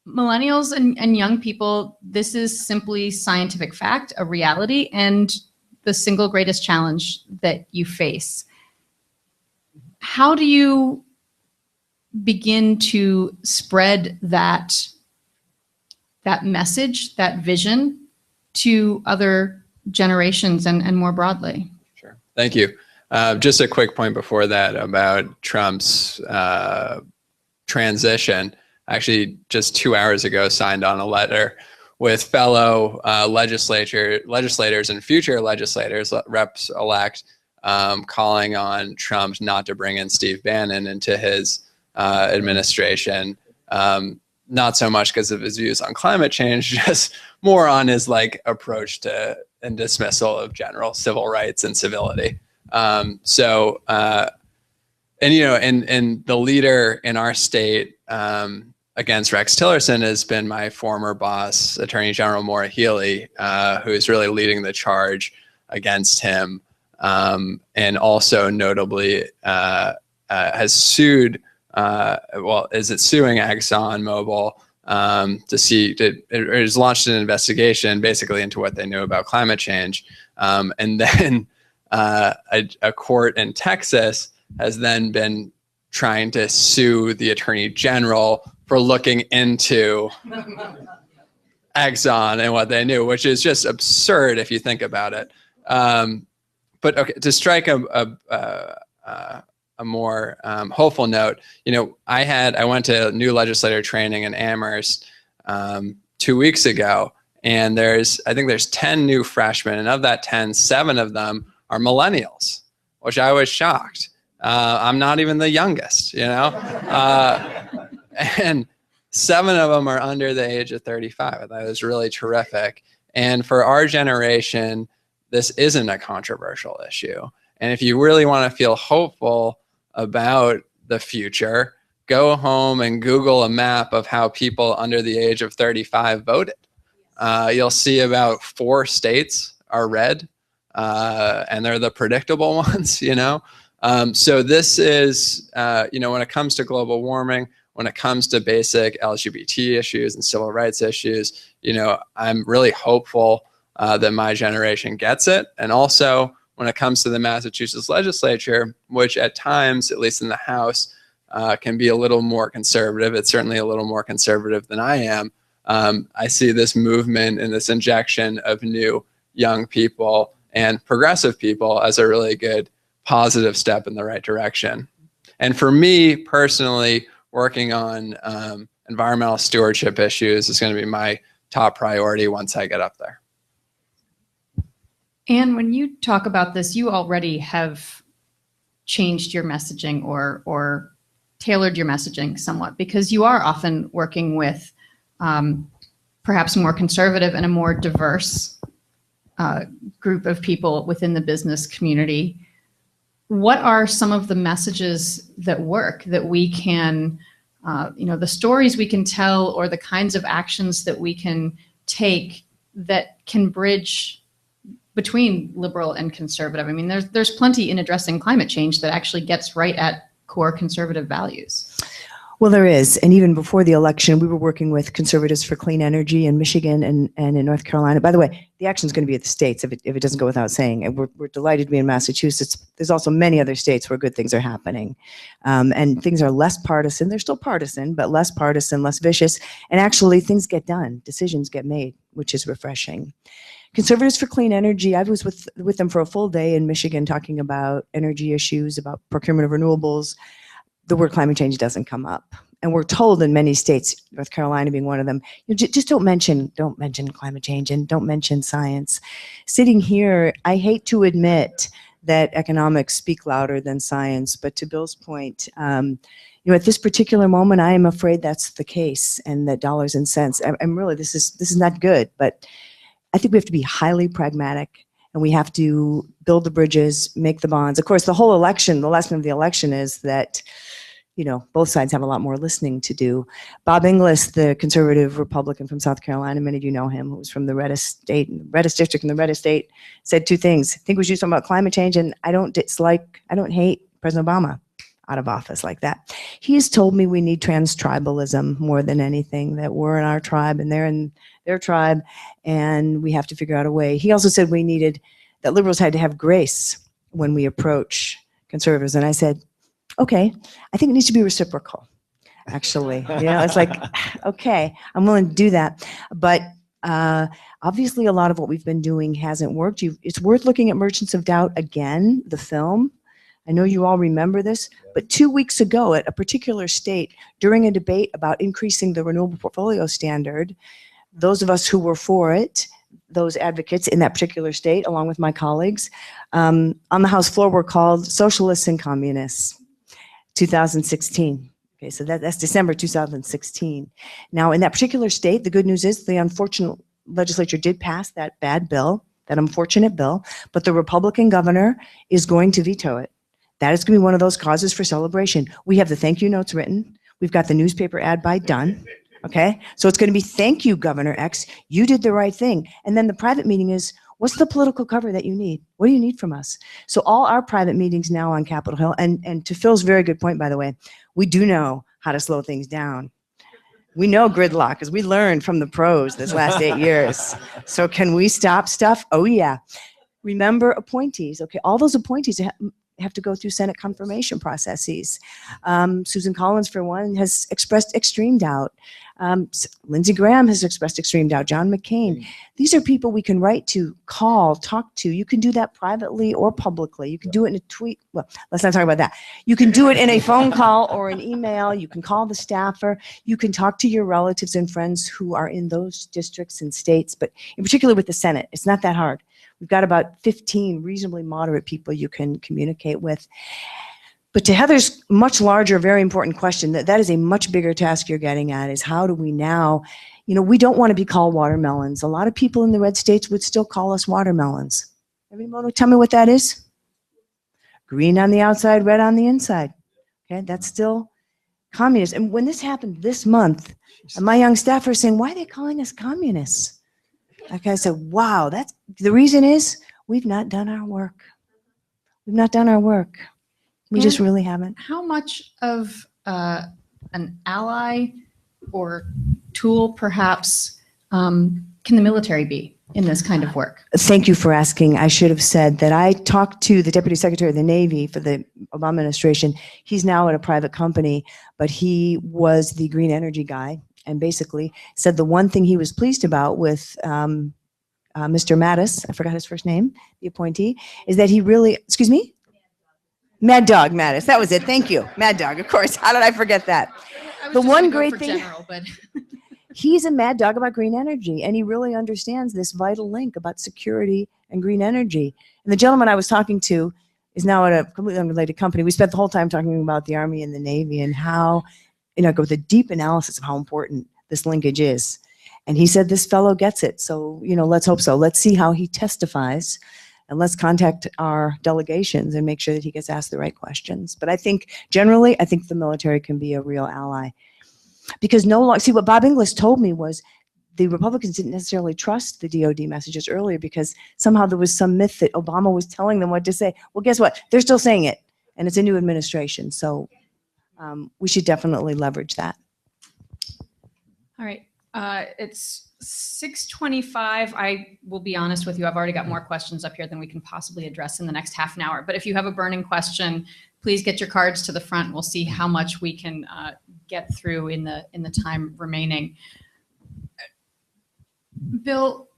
Speaker 2: millennials and young people, this is simply scientific fact, a reality, and the single greatest challenge that you face. How do you begin to spread that message, that vision to other generations and more broadly?
Speaker 6: Sure. Thank you. Just a quick point before that about Trump's transition. Actually, just 2 hours ago, signed on a letter with fellow legislators and future legislators, reps-elect, calling on Trump not to bring in Steve Bannon into his administration. Not so much because of his views on climate change, just more on his approach to and dismissal of general civil rights and civility. And the leader in our state against Rex Tillerson has been my former boss, Attorney General Maura Healey, who is really leading the charge against him, and also notably has sued. Is suing ExxonMobil has launched an investigation basically into what they knew about climate change, and then a court in Texas has then been trying to sue the Attorney General for looking into Exxon and what they knew, which is just absurd if you think about it. But okay, to strike a a more hopeful note, I went to new legislator training in Amherst 2 weeks ago, and I think there's 10 new freshmen, and of that 10, 7 of them are millennials, which I was shocked. I'm not even the youngest, and 7 of them are under the age of 35. I thought it was really terrific. And for our generation, this isn't a controversial issue. And if you really want to feel hopeful about the future, go home and Google a map of how people under the age of 35 voted. You'll see about 4 states are red, and they're the predictable ones, So this is, when it comes to global warming, when it comes to basic LGBT issues and civil rights issues, I'm really hopeful that my generation gets it. And also when it comes to the Massachusetts legislature, which at times, at least in the House, can be a little more conservative. It's certainly a little more conservative than I am. I see this movement and this injection of new young people and progressive people as a really good positive step in the right direction. And for me personally, working on environmental stewardship issues is going to be my top priority once I get up there.
Speaker 2: And when you talk about this, you already have changed your messaging or tailored your messaging somewhat, because you are often working with perhaps more conservative and a more diverse group of people within the business community. What are some of the messages that work that we can, the stories we can tell, or the kinds of actions that we can take that can bridge between liberal and conservative? I mean, there's plenty in addressing climate change that actually gets right at core conservative values.
Speaker 5: Well, there is. And even before the election, we were working with Conservatives for Clean Energy in Michigan and in North Carolina. By the way, the action is going to be at the states, if it doesn't go without saying. And we're delighted to be in Massachusetts. There's also many other states where good things are happening. And things are less partisan. They're still partisan, but less partisan, less vicious. And actually, things get done. Decisions get made, which is refreshing. Conservatives for Clean Energy, I was with them for a full day in Michigan talking about energy issues, about procurement of renewables. The word climate change doesn't come up. And we're told in many states, North Carolina being one of them, just don't mention climate change and don't mention science. Sitting here, I hate to admit that economics speak louder than science, but to Bill's point, at this particular moment, I am afraid that's the case, and that dollars and cents, I'm really, this is not good, but I think we have to be highly pragmatic, and we have to build the bridges, make the bonds. Of course, the whole election, the lesson of the election is that both sides have a lot more listening to do. Bob Inglis, the conservative Republican from South Carolina, many of you know him, who was from the reddest district in the reddest state, said 2 things. I think we should do something about climate change, and I don't hate President Obama out of office like that. He has told me we need trans-tribalism more than anything, that we're in our tribe and they're in their tribe, and we have to figure out a way. He also said that liberals had to have grace when we approach conservatives, and I said, okay, I think it needs to be reciprocal, actually. It's like, okay, I'm willing to do that. But obviously a lot of what we've been doing hasn't worked. It's worth looking at Merchants of Doubt again, the film. I know you all remember this, but 2 weeks ago at a particular state, during a debate about increasing the renewable portfolio standard, those of us who were for it, those advocates in that particular state, along with my colleagues, on the House floor were called socialists and communists. 2016. Okay, so that's December 2016. Now, in that particular state, the good news is the unfortunate legislature did pass that bad bill, that unfortunate bill, but the Republican governor is going to veto it. That is going to be one of those causes for celebration. We have the thank you notes written. We've got the newspaper ad buy done. Okay, so it's going to be thank you, Governor X. You did the right thing. And then the private meeting is, what's the political cover that you need? What do you need from us? So all our private meetings now on Capitol Hill, and to Phil's very good point, by the way, we do know how to slow things down. We know gridlock, because we learned from the pros this last 8 years. So can we stop stuff? Oh yeah. Remember appointees. Okay, all those appointees, have to go through Senate confirmation processes. Susan Collins, for one, has expressed extreme doubt. Lindsey Graham has expressed extreme doubt. John McCain. These are people we can write to, call, talk to. You can do that privately or publicly. You can do it in a tweet. Well, let's not talk about that. You can do it in a phone call or an email. You can call the staffer. You can talk to your relatives and friends who are in those districts and states, but in particular with the Senate, it's not that hard. We've got about 15 reasonably moderate people you can communicate with. But to Heather's much larger, very important question, that is a much bigger task you're getting at, is how do we now, we don't want to be called watermelons. A lot of people in the red states would still call us watermelons. Everybody tell me what that is? Green on the outside, red on the inside. Okay, that's still communist. And when this happened this month, and my young staff are saying, why are they calling us communists? Like I said, wow, the reason is we've not done our work. We've not done our work. We just really haven't.
Speaker 2: How much of an ally or tool, perhaps, can the military be in this kind of work?
Speaker 5: Thank you for asking. I should have said that I talked to the Deputy Secretary of the Navy for the Obama administration. He's now at a private company, but he was the green energy guy, and basically said the one thing he was pleased about with Mr. Mattis, I forgot his first name, the appointee, is that he really, excuse me? Mad Dog Mattis, that was it, thank you. Mad Dog, of course, how did I forget that? The one great thing, he's a mad dog about green energy, and he really understands this vital link about security and green energy. And the gentleman I was talking to is now at a completely unrelated company. We spent the whole time talking about the Army and the Navy and how, go with a deep analysis of how important this linkage is. And he said, this fellow gets it. So, let's hope so. Let's see how he tesifies, and let's contact our delegations and make sure that he gets asked the right questions. But I think generally, the military can be a real ally. Because see, what Bob Inglis told me was the Republicans didn't necessarily trust the DOD messages earlier because somehow there was some myth that Obama was telling them what to say. Well, guess what? They're still saying it, and it's a new administration. So we should definitely leverage that.
Speaker 2: All right. It's 6:25. I will be honest with you. I've already got more questions up here than we can possibly address in the next half an hour. But if you have a burning question, please get your cards to the front. We'll see how much we can get through in the time remaining. Bill,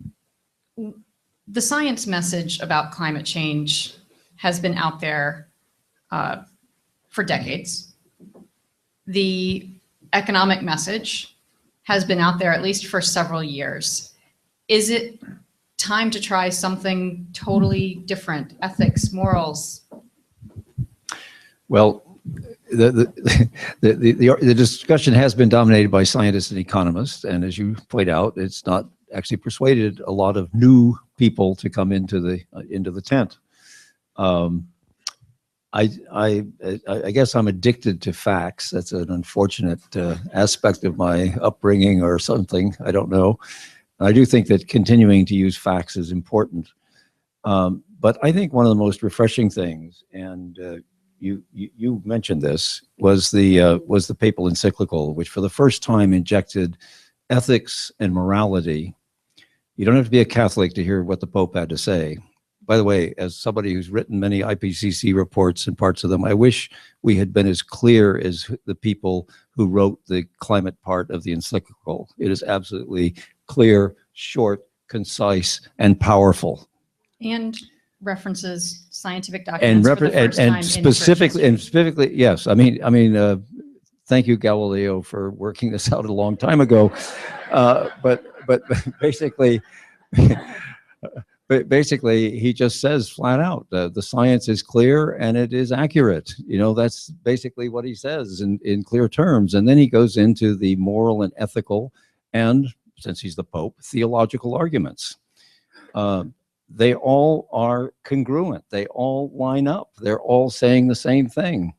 Speaker 2: the science message about climate change has been out there for decades. The economic message has been out there at least for several years. Is it time to try something totally different? Ethics, morals?
Speaker 3: Well, the discussion has been dominated by scientists and economists, and as you point out, it's not actually persuaded a lot of new people to come into the tent. I guess I'm addicted to facts. That's an unfortunate aspect of my upbringing or something. I don't know. I do think that continuing to use facts is important. But I think one of the most refreshing things, and you mentioned this, was the papal encyclical, which for the first time injected ethics and morality. You don't have to be a Catholic to hear what the Pope had to say. By the way, as somebody who's written many IPCC reports and parts of them, I wish we had been as clear as the people who wrote the climate part of the encyclical. It is absolutely clear, short, concise, and powerful.
Speaker 2: And references scientific documents for the first time
Speaker 3: specifically, yes. I mean, thank you, Galileo, for working this out a long time ago. But basically. But basically, he just says flat out, the science is clear and it is accurate. That's basically what he says in clear terms. And then he goes into the moral and ethical and, since he's the Pope, theological arguments. They all are congruent. They all line up. They're all saying the same thing.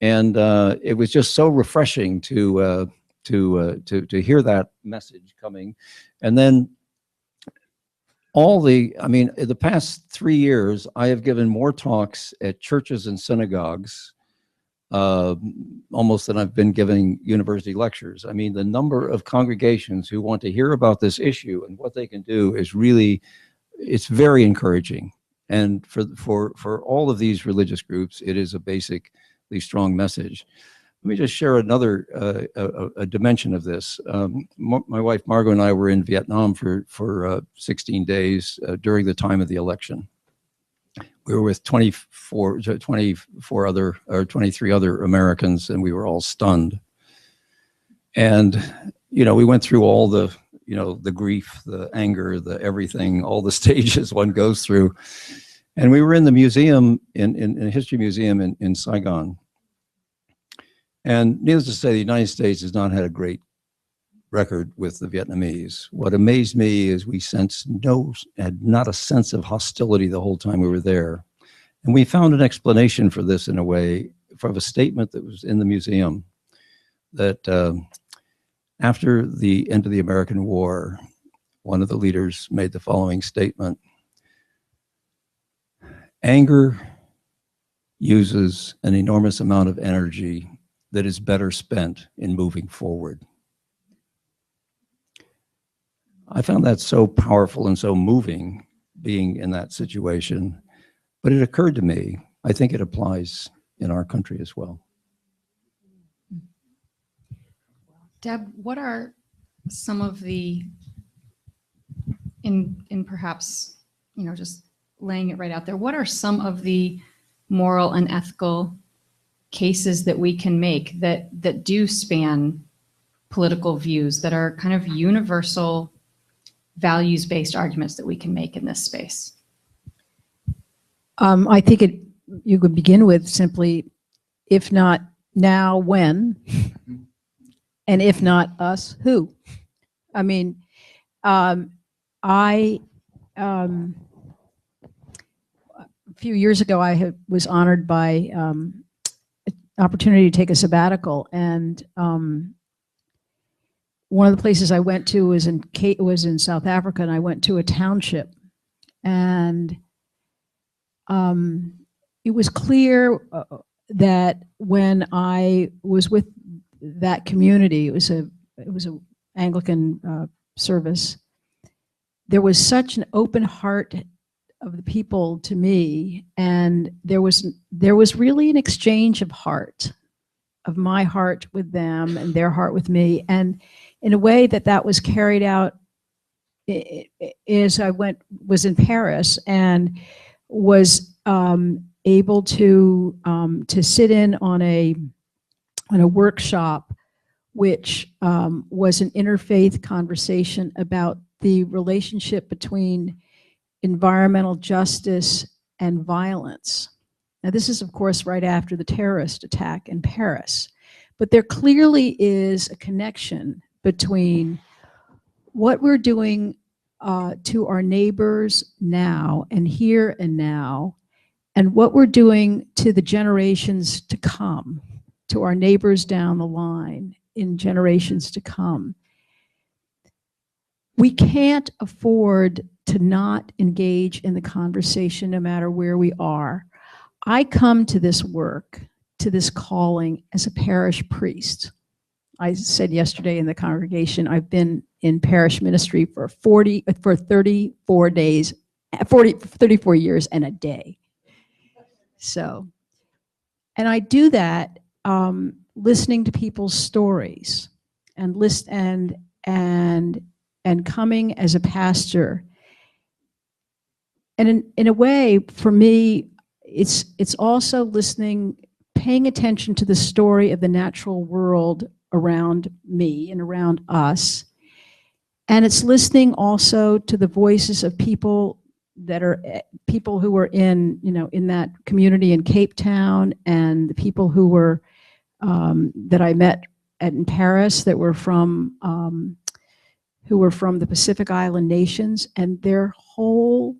Speaker 3: And it was just so refreshing to hear that message coming. And then the past 3 years, I have given more talks at churches and synagogues almost than I've been giving university lectures. I mean, the number of congregations who want to hear about this issue and what they can do is really, it's very encouraging. And for all of these religious groups, it is a basically strong message. Let me just share another a dimension of this. My wife Margot and I were in Vietnam for 16 days during the time of the election. We were with 23 other Americans, and we were all stunned. And we went through all the the grief, the anger, the everything, all the stages one goes through. And we were in the museum, in a history museum in Saigon. And needless to say, the United States has not had a great record with the Vietnamese. What amazed me is we had not a sense of hostility the whole time we were there. And we found an explanation for this in a way, from a statement that was in the museum, that after the end of the American War, one of the leaders made the following statement: anger uses an enormous amount of energy that is better spent in moving forward. I found that so powerful and so moving, being in that situation, but it occurred to me, I think it applies in our country as well.
Speaker 2: Deb, what are some of the, in perhaps, just laying it right out there, what are some of the moral and ethical cases that we can make that do span political views, that are kind of universal values-based arguments that we can make in this space?
Speaker 7: I think you could begin with simply, if not now, when? And if not us, who? I mean, a few years ago, I was honored by an opportunity to take a sabbatical, and one of the places I went to was in South Africa, and I went to a township, and it was clear that when I was with that community, it was a Anglican service, there was such an open heart of the people to me, and there was really an exchange of heart, of my heart with them and their heart with me, and in a way that was carried out as I was in Paris and was able to sit in on a workshop which was an interfaith conversation about the relationship between environmental justice and violence. Now, this is, of course, right after the terrorist attack in Paris, but there clearly is a connection between what we're doing to our neighbors now and here and now, and what we're doing to the generations to come, to our neighbors down the line in generations to come. We can't afford to not engage in the conversation no matter where we are. I come to this work, to this calling, as a parish priest. I said yesterday in the congregation, I've been in parish ministry for 34 years and a day. So, and I do that listening to people's stories and coming as a pastor. And in a way, for me, it's also listening, paying attention to the story of the natural world around me and around us. And it's listening also to the voices of people who were in that community in Cape Town, and the people who were that I met in Paris that were who were from the Pacific Island nations, and their whole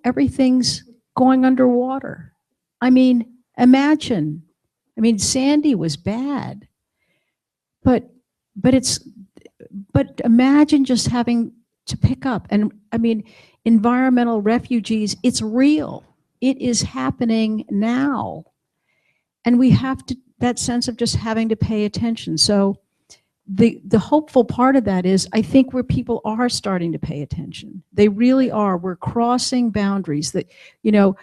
Speaker 7: everything's going underwater. I mean, imagine. I mean, Sandy was bad, but imagine just having to pick up. And I mean, environmental refugees, it's real. It is happening now. And we have to, that sense of just having to pay attention. So the hopeful part of that is I think where people are starting to pay attention. They really are. We're crossing boundaries that, you know,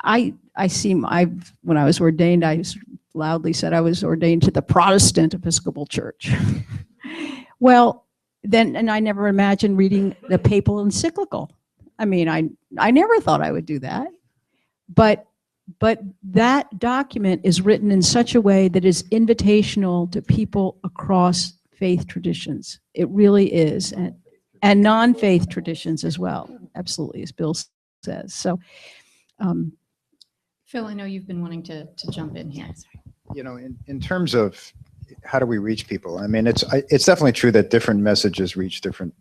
Speaker 7: when I was ordained, I loudly said I was ordained to the Protestant Episcopal Church. Well, then, and I never imagined reading the papal encyclical. I mean, I never thought I would do that. But that document is written in such a way that is invitational to people across faith traditions. It really is. And non-faith traditions as well. Absolutely, as Bill says. So,
Speaker 2: Phil, I know you've been wanting to jump in here.
Speaker 4: You know, in terms of how do we reach people? I mean, it's definitely true that different messages reach different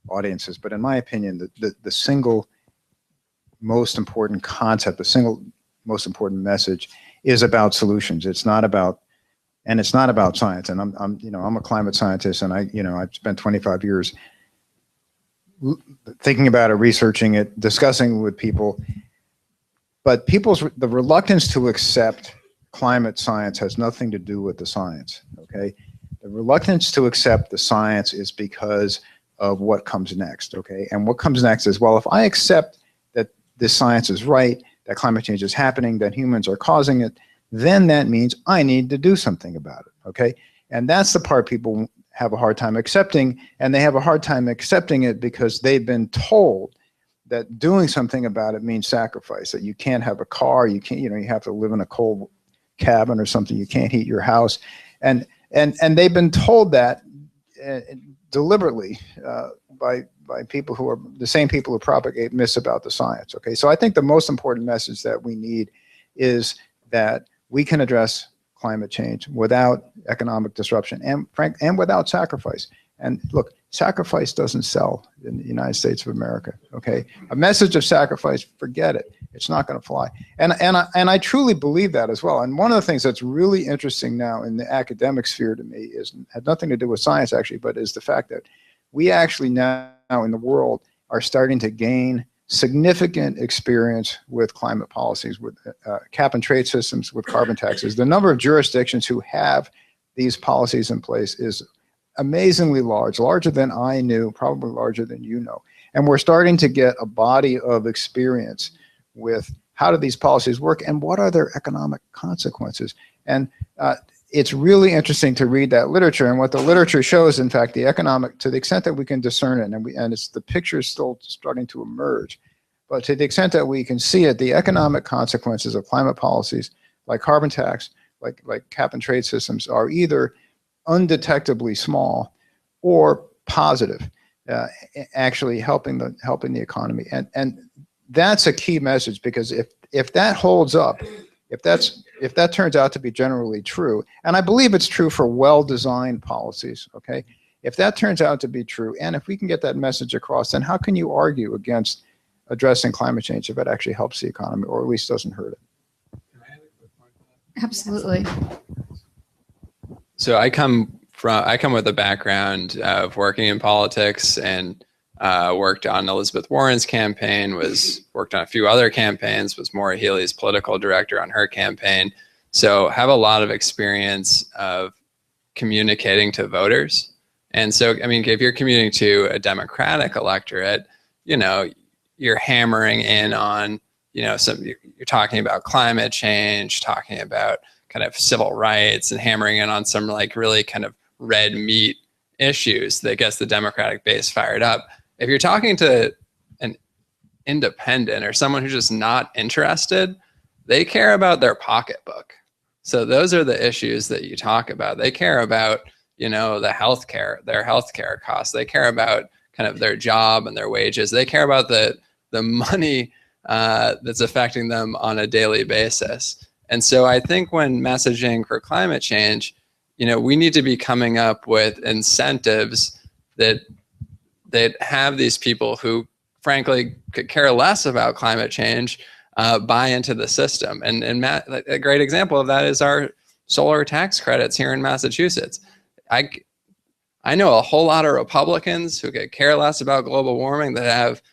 Speaker 4: audiences, but in my opinion, the single most important concept, the single most important message is about solutions. It's not about science. And I'm a climate scientist, and I've spent 25 years thinking about it, researching it, discussing with people. But the reluctance to accept climate science has nothing to do with the science, okay? The reluctance to accept the science is because of what comes next, okay? And what comes next is, well, if I accept that this science is right, that climate change is happening, that humans are causing it, then that means I need to do something about it, okay? And that's the part people have a hard time accepting, and they have a hard time accepting it because they've been told that doing something about it means sacrifice, that you can't have a car, you can't, you have to live in a cold cabin or something, you can't heat your house. And they've been told that deliberately by people who are the same people who propagate myths about the science. Okay, so I think the most important message that we need is that we can address climate change without economic disruption and without sacrifice. And look, sacrifice doesn't sell in the United States of America. Okay, a message of sacrifice, forget it. It's not going to fly. And I truly believe that as well. And one of the things that's really interesting now in the academic sphere to me had nothing to do with science actually, but is the fact that we actually now in the world are starting to gain significant experience with climate policies, with cap and trade systems, with carbon taxes. The number of jurisdictions who have these policies in place is amazingly large, larger than I knew, probably larger than you know. And we're starting to get a body of experience with how do these policies work and what are their economic consequences. And it's really interesting to read that literature, and what the literature shows, in fact, the economic, to the extent that we can discern it, and the picture is still starting to emerge, but to the extent that we can see it, the economic consequences of climate policies like carbon tax, like cap and trade systems, are either undetectably small or positive, actually helping the economy. And that's a key message, because if that holds up, if that turns out to be generally true, and I believe it's true for well-designed policies, okay? If that turns out to be true, and if we can get that message across, then how can you argue against addressing climate change if it actually helps the economy, or at least doesn't hurt it?
Speaker 2: Absolutely.
Speaker 6: So I come with a background of working in politics, and worked on Elizabeth Warren's campaign, worked on a few other campaigns, was Maura Healey's political director on her campaign. So have a lot of experience of communicating to voters. And so, I mean, if you're communicating to a Democratic electorate, you're hammering in on, you're talking about climate change, talking about kind of civil rights, and hammering in on some like really kind of red meat issues that gets the Democratic base fired up. If you're talking to an independent or someone who's just not interested, they care about their pocketbook. So those are the issues that you talk about. They care about, their healthcare costs. They care about kind of their job and their wages. They care about the money that's affecting them on a daily basis. And so I think when messaging for climate change, we need to be coming up with incentives that have these people who, frankly, could care less about climate change buy into the system. And a great example of that is our solar tax credits here in Massachusetts. I know a whole lot of Republicans who could care less about global warming that have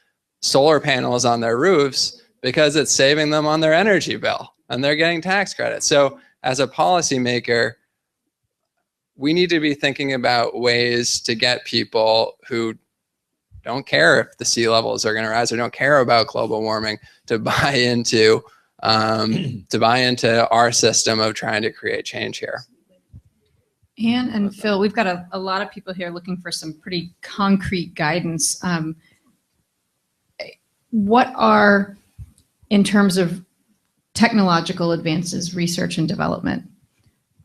Speaker 6: solar panels on their roofs because it's saving them on their energy bill, and they're getting tax credits. So as a policymaker, we need to be thinking about ways to get people who don't care if the sea levels are going to rise or don't care about global warming to buy into our system of trying to create change here.
Speaker 2: Anne and Phil, we've got a lot of people here looking for some pretty concrete guidance. What are, in terms of technological advances, research and development,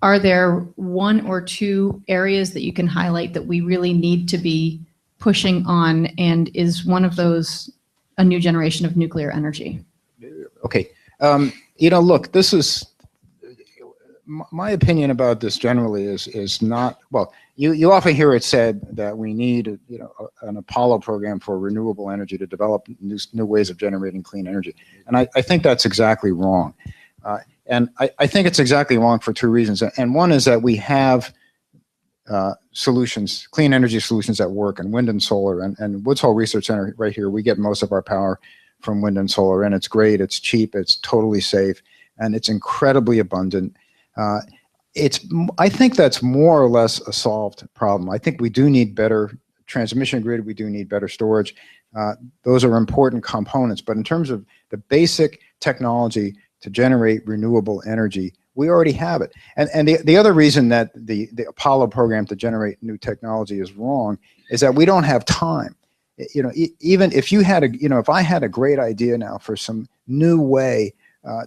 Speaker 2: are there one or two areas that you can highlight that we really need to be pushing on? And is one of those a new generation of nuclear energy?
Speaker 4: Okay. Look, this is my opinion about this generally is not, well, you often hear it said that we need, an Apollo program for renewable energy to develop new ways of generating clean energy. And I think that's exactly wrong. And I think it's exactly wrong for two reasons. And one is that we have solutions, clean energy solutions that work, and wind and solar, and Woods Hole Research Center right here, we get most of our power from wind and solar, and it's great, it's cheap, it's totally safe, and it's incredibly abundant. I think that's more or less a solved problem. I think we do need better transmission grid, we do need better storage. Those are important components, but in terms of the basic technology to generate renewable energy, we already have it. And the other reason that the Apollo program to generate new technology is wrong is that we don't have time. Even if you had if I had a great idea now for some new way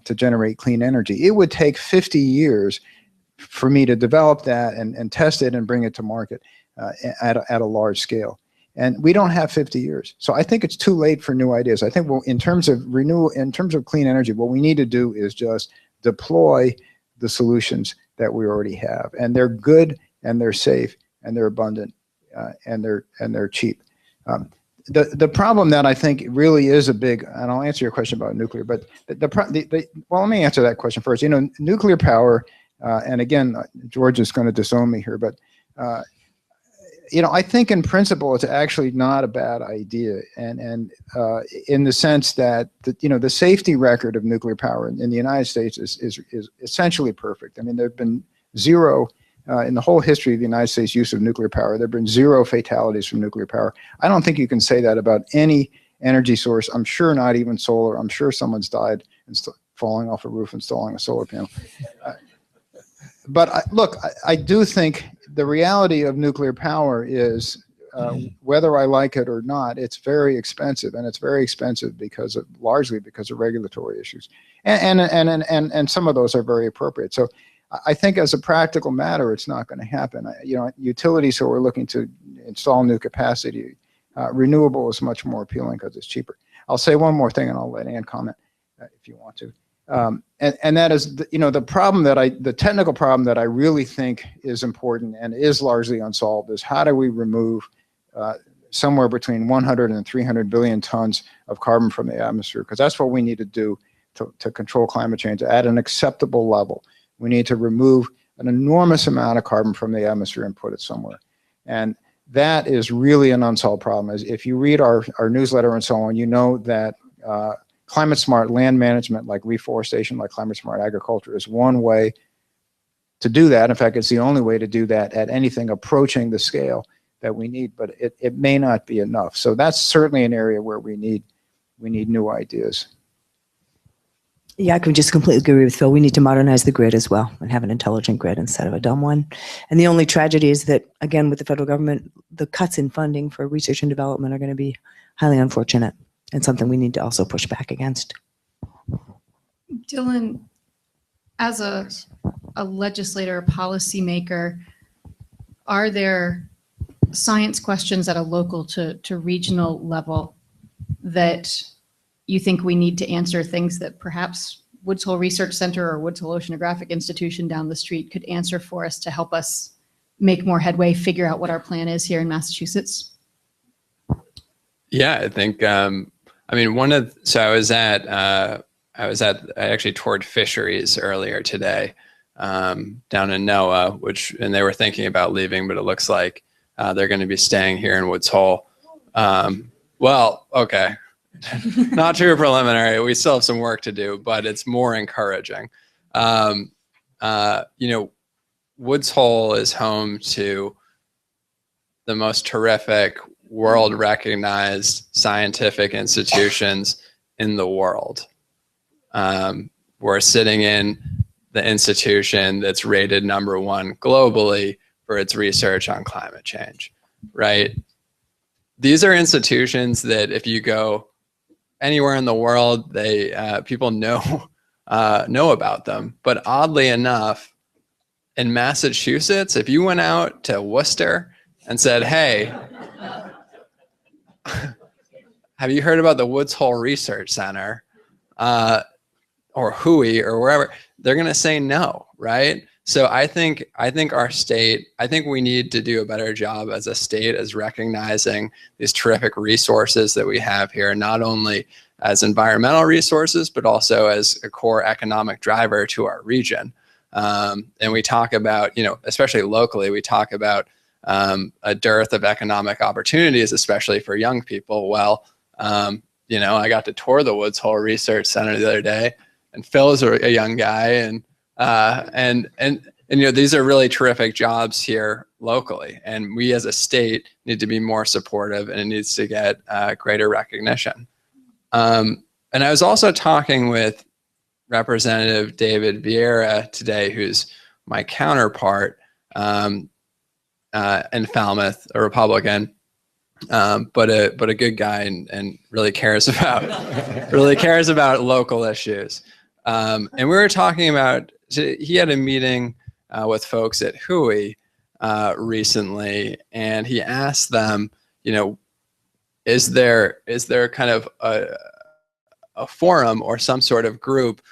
Speaker 4: to generate clean energy, it would take 50 years for me to develop that and test it and bring it to market at a large scale. And we don't have 50 years. So I think it's too late for new ideas. I think in terms of clean energy, what we need to do is just deploy the solutions that we already have. And they're good, and they're safe, and they're abundant, and they're cheap. The problem that I think really is a big, and I'll answer your question about nuclear, but well, let me answer that question first. Nuclear power, and again, George is going to disown me here, but I think in principle it's actually not a bad idea, and in the sense that the safety record of nuclear power in the United States is essentially perfect. I mean, there have been zero. In the whole history of the United States use of nuclear power, there have been zero fatalities from nuclear power. I don't think you can say that about any energy source. I'm sure not even solar. I'm sure someone's died falling off a roof installing a solar panel. But I do think the reality of nuclear power is, whether I like it or not, it's very expensive, and it's very expensive largely because of regulatory issues, and some of those are very appropriate. So I think as a practical matter, it's not going to happen. Utilities who are looking to install new capacity, renewable is much more appealing because it's cheaper. I'll say one more thing, and I'll let Ann comment if you want to. And that is, the technical problem that I really think is important and is largely unsolved is how do we remove somewhere between 100 and 300 billion tons of carbon from the atmosphere? Because that's what we need to do to control climate change at an acceptable level. We need to remove an enormous amount of carbon from the atmosphere and put it somewhere. And that is really an unsolved problem. If you read our newsletter and so on, you know that climate smart land management, like reforestation, like climate smart agriculture, is one way to do that. In fact, it's the only way to do that at anything approaching the scale that we need, but it may not be enough. So that's certainly an area where we need new ideas.
Speaker 5: Yeah, I can just completely agree with Phil. We need to modernize the grid as well and have an intelligent grid instead of a dumb one. And the only tragedy is that, again, with the federal government, the cuts in funding for research and development are going to be highly unfortunate and something we need to also push back against.
Speaker 2: Dylan, as a legislator, a policymaker, are there science questions at a local to regional level that you think we need to answer, things that perhaps Woods Hole Research Center or Woods Hole Oceanographic Institution down the street could answer for us to help us make more headway, figure out what our plan is here in Massachusetts?
Speaker 6: Yeah, I think, I actually toured fisheries earlier today down in NOAA, and they were thinking about leaving, but it looks like they're going to be staying here in Woods Hole. Well, okay. Not too preliminary. We still have some work to do, but it's more encouraging. Woods Hole is home to the most terrific, world-recognized scientific institutions in the world. We're sitting in the institution that's rated #1 globally for its research on climate change, right? These are institutions that if you go anywhere in the world, people know about them. But oddly enough, in Massachusetts, if you went out to Worcester and said, hey, have you heard about the Woods Hole Research Center or WHOI or wherever, they're going to say no, right? So I think our state, I think we need to do a better job as a state as recognizing these terrific resources that we have here, not only as environmental resources, but also as a core economic driver to our region. And we talk about, especially locally, we talk about a dearth of economic opportunities, especially for young people. Well, I got to tour the Woods Hole Research Center the other day, and Phil's a young guy, and these are really terrific jobs here locally, and we as a state need to be more supportive, and it needs to get greater recognition. And I was also talking with Representative David Vieira today, who's my counterpart in Falmouth, a Republican, but a good guy and really cares about local issues. And we were talking about, he had a meeting with folks at WHOI recently, and he asked them, is there kind of a forum or some sort of group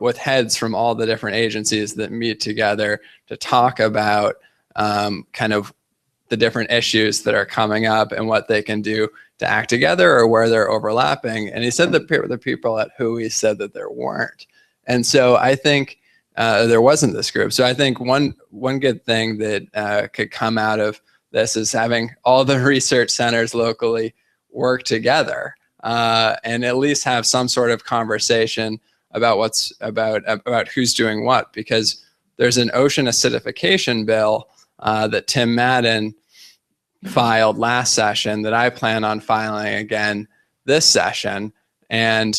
Speaker 6: with heads from all the different agencies that meet together to talk about kind of the different issues that are coming up and what they can do to act together or where they're overlapping. And he said that the people at WHOI said that there weren't. And so I think there wasn't this group. So I think one good thing that could come out of this is having all the research centers locally work together and at least have some sort of conversation about about who's doing what, because there's an ocean acidification bill that Tim Madden filed last session that I plan on filing again this session. And,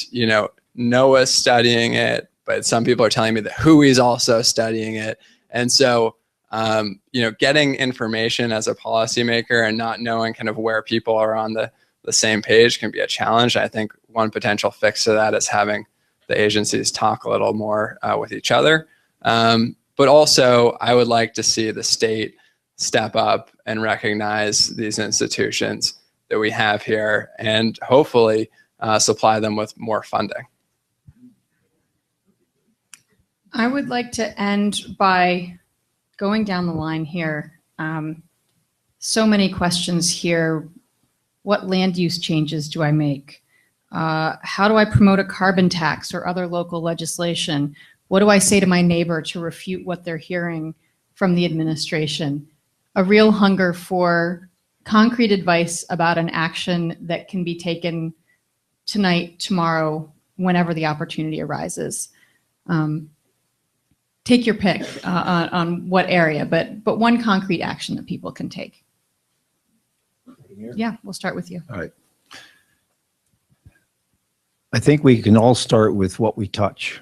Speaker 6: NOAA's studying it, but some people are telling me that WHOI's also studying it. And so, getting information as a policymaker and not knowing kind of where people are on the same page can be a challenge. I think one potential fix to that is having the agencies talk a little more with each other. But also, I would like to see the state step up and recognize these institutions that we have here and hopefully supply them with more funding.
Speaker 2: I would like to end by going down the line here. So many questions here. What land use changes do I make? How do I promote a carbon tax or other local legislation? What do I say to my neighbor to refute what they're hearing from the administration? A real hunger for concrete advice about an action that can be taken tonight, tomorrow, whenever the opportunity arises. Take your pick on what area, but one concrete action that people can take. Yeah, we'll start with you.
Speaker 3: All right. I think we can all start with what we touch.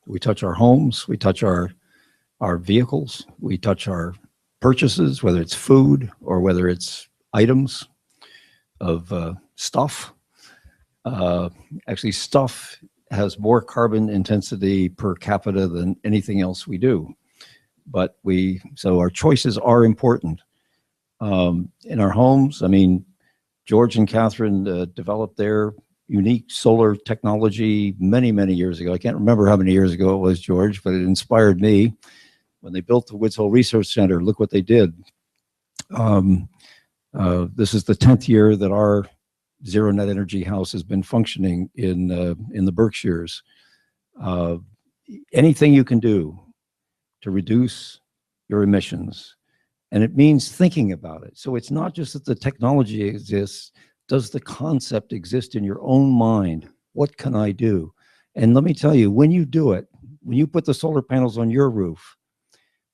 Speaker 3: We touch our homes, we touch our vehicles, we touch our purchases, whether it's food or whether it's items of stuff. Actually, stuff has more carbon intensity per capita than anything else we do. But so our choices are important. In our homes, I mean, George and Catherine developed their unique solar technology many, many years ago. I can't remember how many years ago it was, George, but it inspired me. When they built the Woods Hole Research Center, look what they did. This is the 10th year that our zero net energy house has been functioning in the Berkshires. Anything you can do to reduce your emissions, and it means thinking about it. So it's not just that the technology exists. Does the concept exist in your own mind? What can I do? And let me tell you, when you do it, when you put the solar panels on your roof,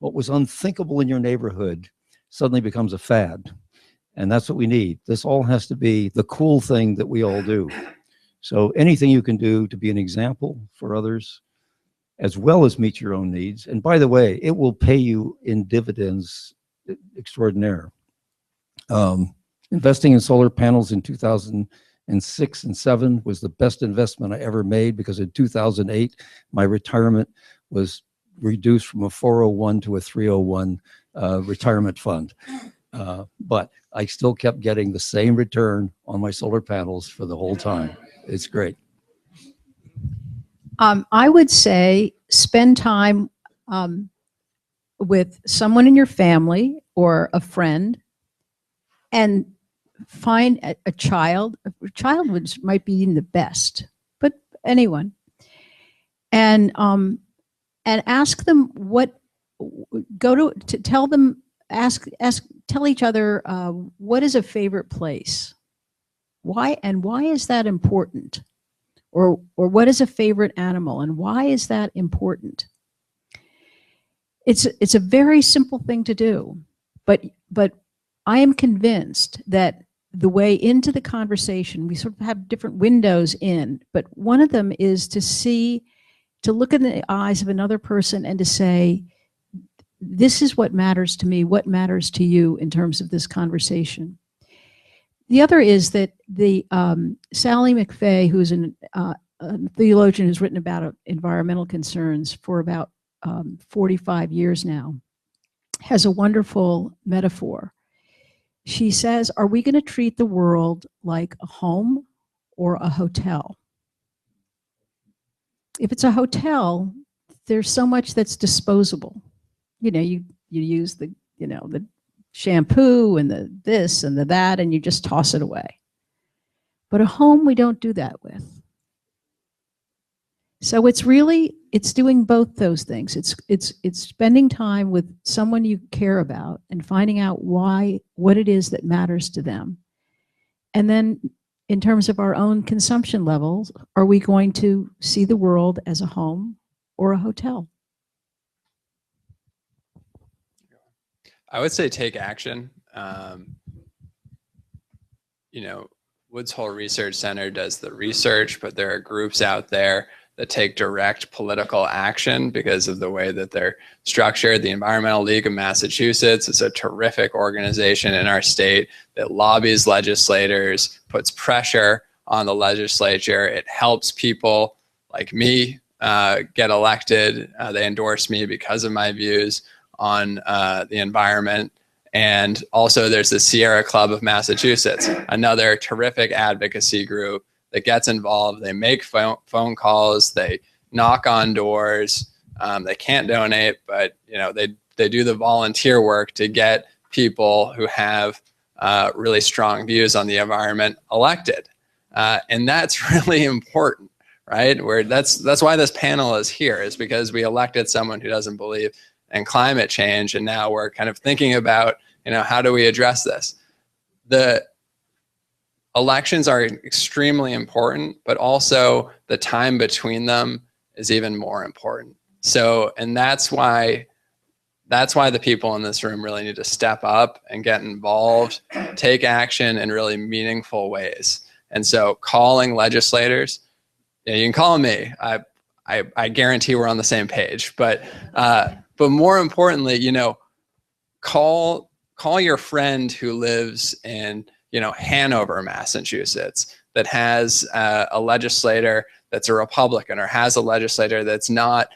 Speaker 3: what was unthinkable in your neighborhood suddenly becomes a fad. And that's what we need. This all has to be the cool thing that we all do. So anything you can do to be an example for others, as well as meet your own needs. And by the way, it will pay you in dividends extraordinaire. Investing in solar panels in 2006 and 7 was the best investment I ever made, because in 2008, my retirement was reduced from a 401 to a 301 retirement fund. But I still kept getting the same return on my solar panels for the whole time. It's great.
Speaker 7: I would say spend time with someone in your family or a friend, and find a child. A child which might be even the best, but anyone, and ask them what. Go to tell them. Tell each other what is a favorite place. Why is that important? Or what is a favorite animal, and why is that important? It's a very simple thing to do, but I am convinced that the way into the conversation, we sort of have different windows in, but one of them is to look in the eyes of another person and to say, this is what matters to me, what matters to you in terms of this conversation. The other is that the Sally McFay, who's a theologian who's written about environmental concerns for about 45 years now, has a wonderful metaphor. She says, are we going to treat the world like a home or a hotel? If it's a hotel, there's so much that's disposable. You know, you use the shampoo and the this and the that, and you just toss it away. But a home, we don't do that with. So it's doing both those things. It's spending time with someone you care about and finding out what it is that matters to them. And then in terms of our own consumption levels, are we going to see the world as a home or a hotel?
Speaker 6: I would say take action. Woods Hole Research Center does the research, but there are groups out there that take direct political action because of the way that they're structured. The Environmental League of Massachusetts is a terrific organization in our state that lobbies legislators, puts pressure on the legislature. It helps people like me get elected. They endorse me because of my views on the environment. And also there's the Sierra Club of Massachusetts, another terrific advocacy group that gets involved. They make phone calls, they knock on doors. They can't donate, but they do the volunteer work to get people who have really strong views on the environment elected. And that's really important, right? That's why this panel is here, is because we elected someone who doesn't believe in climate change, and now we're kind of thinking about, how do we address this? The elections are extremely important, but also the time between them is even more important. So, and that's why the people in this room really need to step up and get involved, take action in really meaningful ways. And so calling legislators, you can call me. I guarantee we're on the same page, but more importantly, call your friend who lives in, Hanover, Massachusetts, that has a legislator that's a Republican, or has a legislator that's not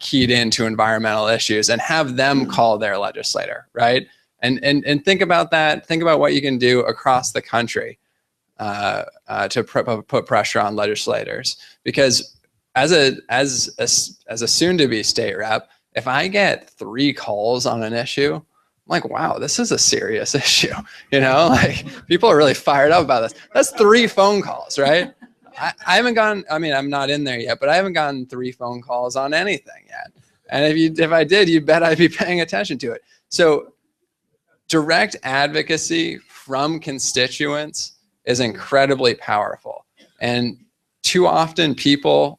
Speaker 6: keyed into environmental issues, and have them call their legislator, right? And think about that. Think about what you can do across the country to put pressure on legislators. Because as a soon-to-be state rep, if I get 3 calls on an issue, I'm like, wow, this is a serious issue. Like, people are really fired up about this. That's 3 phone calls, right? I haven't gotten, I'm not in there yet, but I haven't gotten 3 phone calls on anything yet. And if I did, you bet I'd be paying attention to it. So direct advocacy from constituents is incredibly powerful. And too often people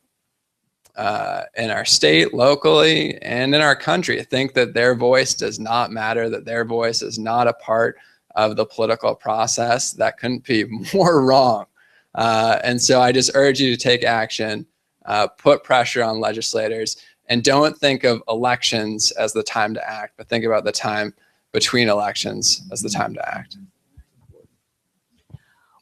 Speaker 6: in our state, locally, and in our country think that their voice does not matter, that their voice is not a part of the political process. That couldn't be more wrong. And so I just urge you to take action, put pressure on legislators, and don't think of elections as the time to act, but think about the time between elections as the time to act.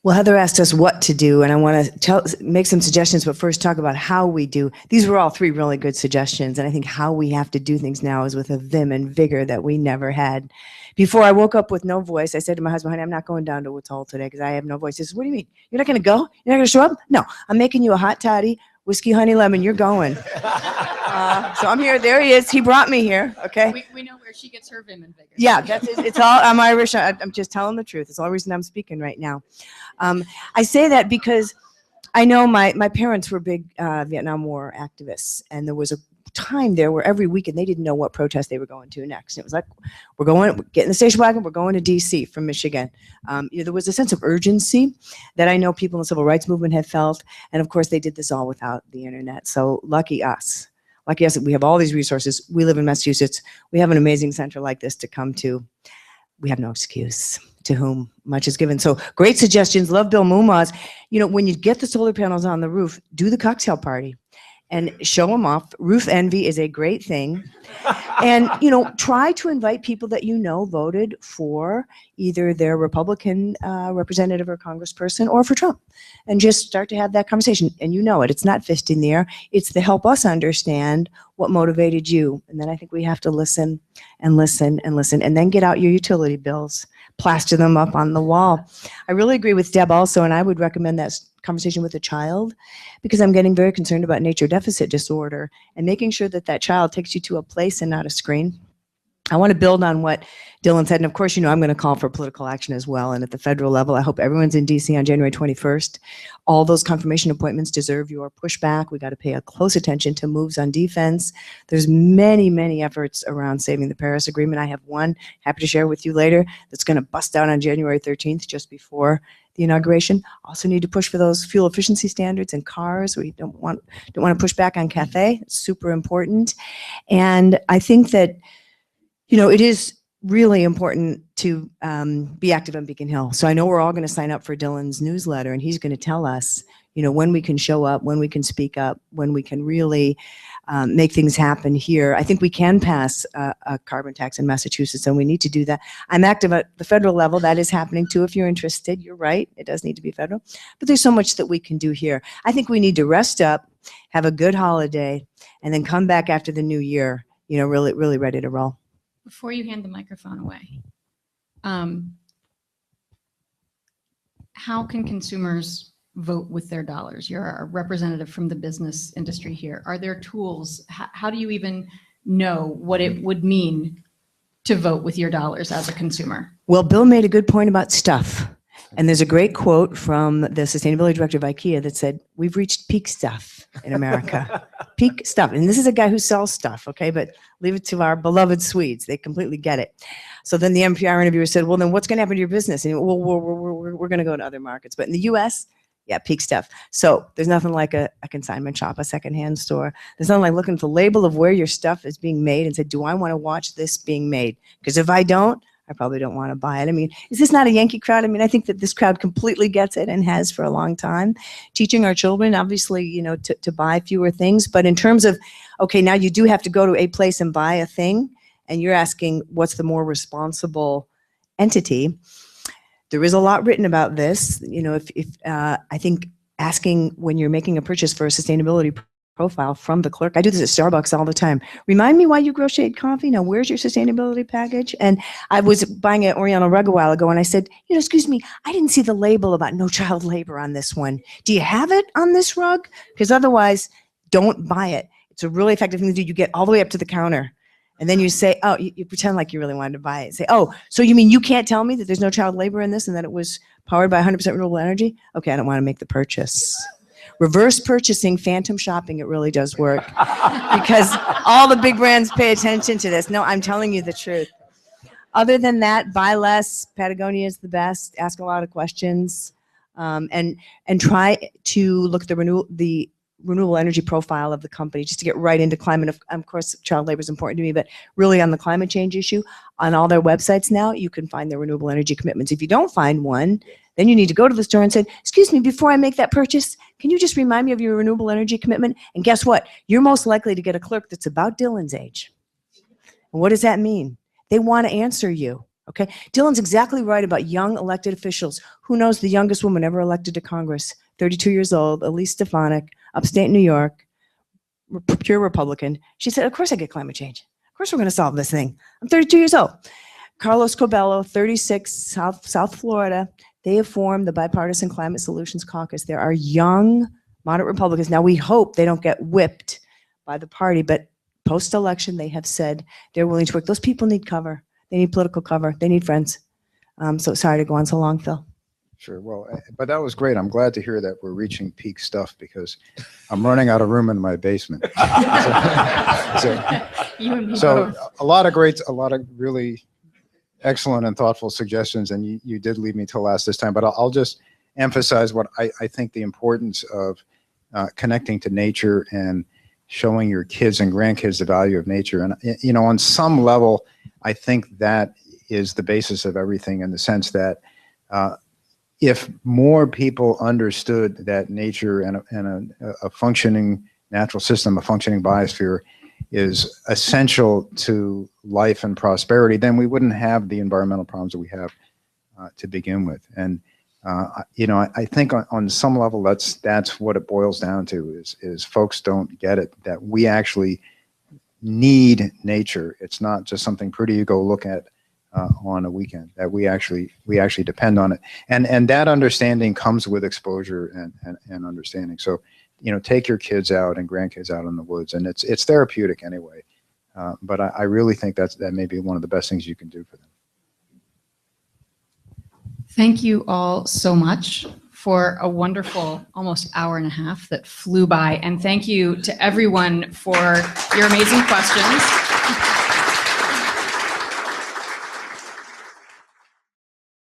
Speaker 5: Well, Heather asked us what to do, and I want to make some suggestions, but first talk about how we do. These were all three really good suggestions, and I think how we have to do things now is with a vim and vigor that we never had. Before I woke up with no voice, I said to my husband, honey, I'm not going down to Woods Hole today because I have no voice. He says, what do you mean? You're not going to go? You're not going to show up? No, I'm making you a hot toddy, whiskey, honey, lemon. You're going. So I'm here. There he is. He brought me here. Okay.
Speaker 2: We know where she gets her vim and vigor.
Speaker 5: Yeah, it's all, I'm Irish. I'm just telling the truth. It's the only reason I'm speaking right now. I say that because I know my parents were big Vietnam War activists, and there was a time there where every weekend they didn't know what protest they were going to next. And it was like, we're getting the station wagon, we're going to DC from Michigan. There was a sense of urgency that I know people in the civil rights movement had felt. And of course, they did this all without the internet. So lucky us. Lucky us that we have all these resources. We live in Massachusetts. We have an amazing center like this to come to. We have no excuse. To whom much is given. So great suggestions. Love Bill Moomaw's. When you get the solar panels on the roof, do the cocktail party and show them off. Roof envy is a great thing. And, try to invite people that voted for either their Republican representative or congressperson or for Trump, and just start to have that conversation. And it's not fist in the air. It's to help us understand what motivated you. And then I think we have to listen and listen and listen, and then get out your utility bills, plaster them up on the wall. I really agree with Deb also, and I would recommend that conversation with a child, because I'm getting very concerned about nature deficit disorder and making sure that that child takes you to a place and not a screen. I want to build on what Dylan said, and of course, I'm going to call for political action as well. And at the federal level, I hope everyone's in DC on January 21st. All those confirmation appointments deserve your pushback. We got to pay a close attention to moves on defense. There's many, many efforts around saving the Paris Agreement. I have one, happy to share with you later, that's going to bust out on January 13th, just before the inauguration. Also need to push for those fuel efficiency standards in cars. We don't want to push back on CAFE. It's super important. And I think that it is really important to be active on Beacon Hill. So I know we're all going to sign up for Dylan's newsletter, and he's going to tell us, when we can show up, when we can speak up, when we can really make things happen here. I think we can pass a carbon tax in Massachusetts, and we need to do that. I'm active at the federal level. That is happening too. If you're interested, you're right. It does need to be federal. But there's so much that we can do here. I think we need to rest up, have a good holiday, and then come back after the new year, really, really ready to roll.
Speaker 2: Before you hand the microphone away, how can consumers vote with their dollars? You're a representative from the business industry here. Are there tools? How do you even know what it would mean to vote with your dollars as a consumer?
Speaker 5: Well, Bill made a good point about stuff. And there's a great quote from the sustainability director of IKEA that said, we've reached peak stuff in America. Peak stuff. And this is a guy who sells stuff, okay? But leave it to our beloved Swedes. They completely get it. So then the NPR interviewer said, well, then what's going to happen to your business? And well, we're going to go to other markets. But in the U.S., yeah, peak stuff. So there's nothing like a consignment shop, a secondhand store. There's nothing like looking at the label of where your stuff is being made and say, do I want to watch this being made? Because if I don't, I probably don't want to buy it. I mean, is this not a Yankee crowd? I mean, I think that this crowd completely gets it and has for a long time. Teaching our children, obviously, to buy fewer things. But in terms of, okay, now you do have to go to a place and buy a thing, and you're asking what's the more responsible entity. There is a lot written about this. I think asking when you're making a purchase for a sustainability profile from the clerk. I do this at Starbucks all the time. Remind me why you grow shade coffee. Now, where's your sustainability package? And I was buying an Oriental rug a while ago, and I said, excuse me, I didn't see the label about no child labor on this one. Do you have it on this rug? Because otherwise, don't buy it. It's a really effective thing to do. You get all the way up to the counter, and then you say, oh, you pretend like you really wanted to buy it. Say, oh, so you mean you can't tell me that there's no child labor in this and that it was powered by 100% renewable energy? Okay, I don't want to make the purchase. Reverse purchasing, phantom shopping, it really does work because all the big brands pay attention to this. No, I'm telling you the truth. Other than that, buy less. Patagonia is the best. Ask a lot of questions, and try to look at the renewable energy profile of the company, just to get right into climate. Of course, child labor is important to me, but really on the climate change issue, on all their websites now, you can find their renewable energy commitments. If you don't find one, then you need to go to the store and say, excuse me, before I make that purchase, can you just remind me of your renewable energy commitment? And guess what? You're most likely to get a clerk that's about Dylan's age. And what does that mean? They want to answer you. Okay, Dylan's exactly right about young elected officials. Who knows the youngest woman ever elected to Congress? 32 years old, Elise Stefanik, upstate New York, pure Republican. She said, of course I get climate change. Of course we're going to solve this thing. I'm 32 years old. Carlos Cobello, 36, South Florida. They have formed the Bipartisan Climate Solutions Caucus. There are young, moderate Republicans. Now we hope they don't get whipped by the party, but post-election they have said they're willing to work. Those people need cover. They need political cover. They need friends. So sorry to go on so long, Phil.
Speaker 4: Sure. Well, but that was great. I'm glad to hear that we're reaching peak stuff because I'm running out of room in my basement.
Speaker 2: You and me
Speaker 4: So
Speaker 2: both.
Speaker 4: a lot of really excellent and thoughtful suggestions, and you did leave me till last this time, but I'll just emphasize what I think the importance of connecting to nature and showing your kids and grandkids the value of nature. And, you know, on some level, I think that is the basis of everything, in the sense that if more people understood that nature and a functioning natural system, a functioning biosphere, is essential to life and prosperity, then we wouldn't have the environmental problems that we have to begin with. And you know, I think on some level that's what it boils down to, is folks don't get it, that we actually need nature. It's not just something pretty you go look at on a weekend, that we actually depend on it. And that understanding comes with exposure and understanding. So, you know, take your kids out and grandkids out in the woods, and it's therapeutic anyway. But I really think that may be one of the best things you can do for them. Thank
Speaker 2: you all so much for a wonderful almost hour and a half that flew by. And thank you to everyone for your amazing questions.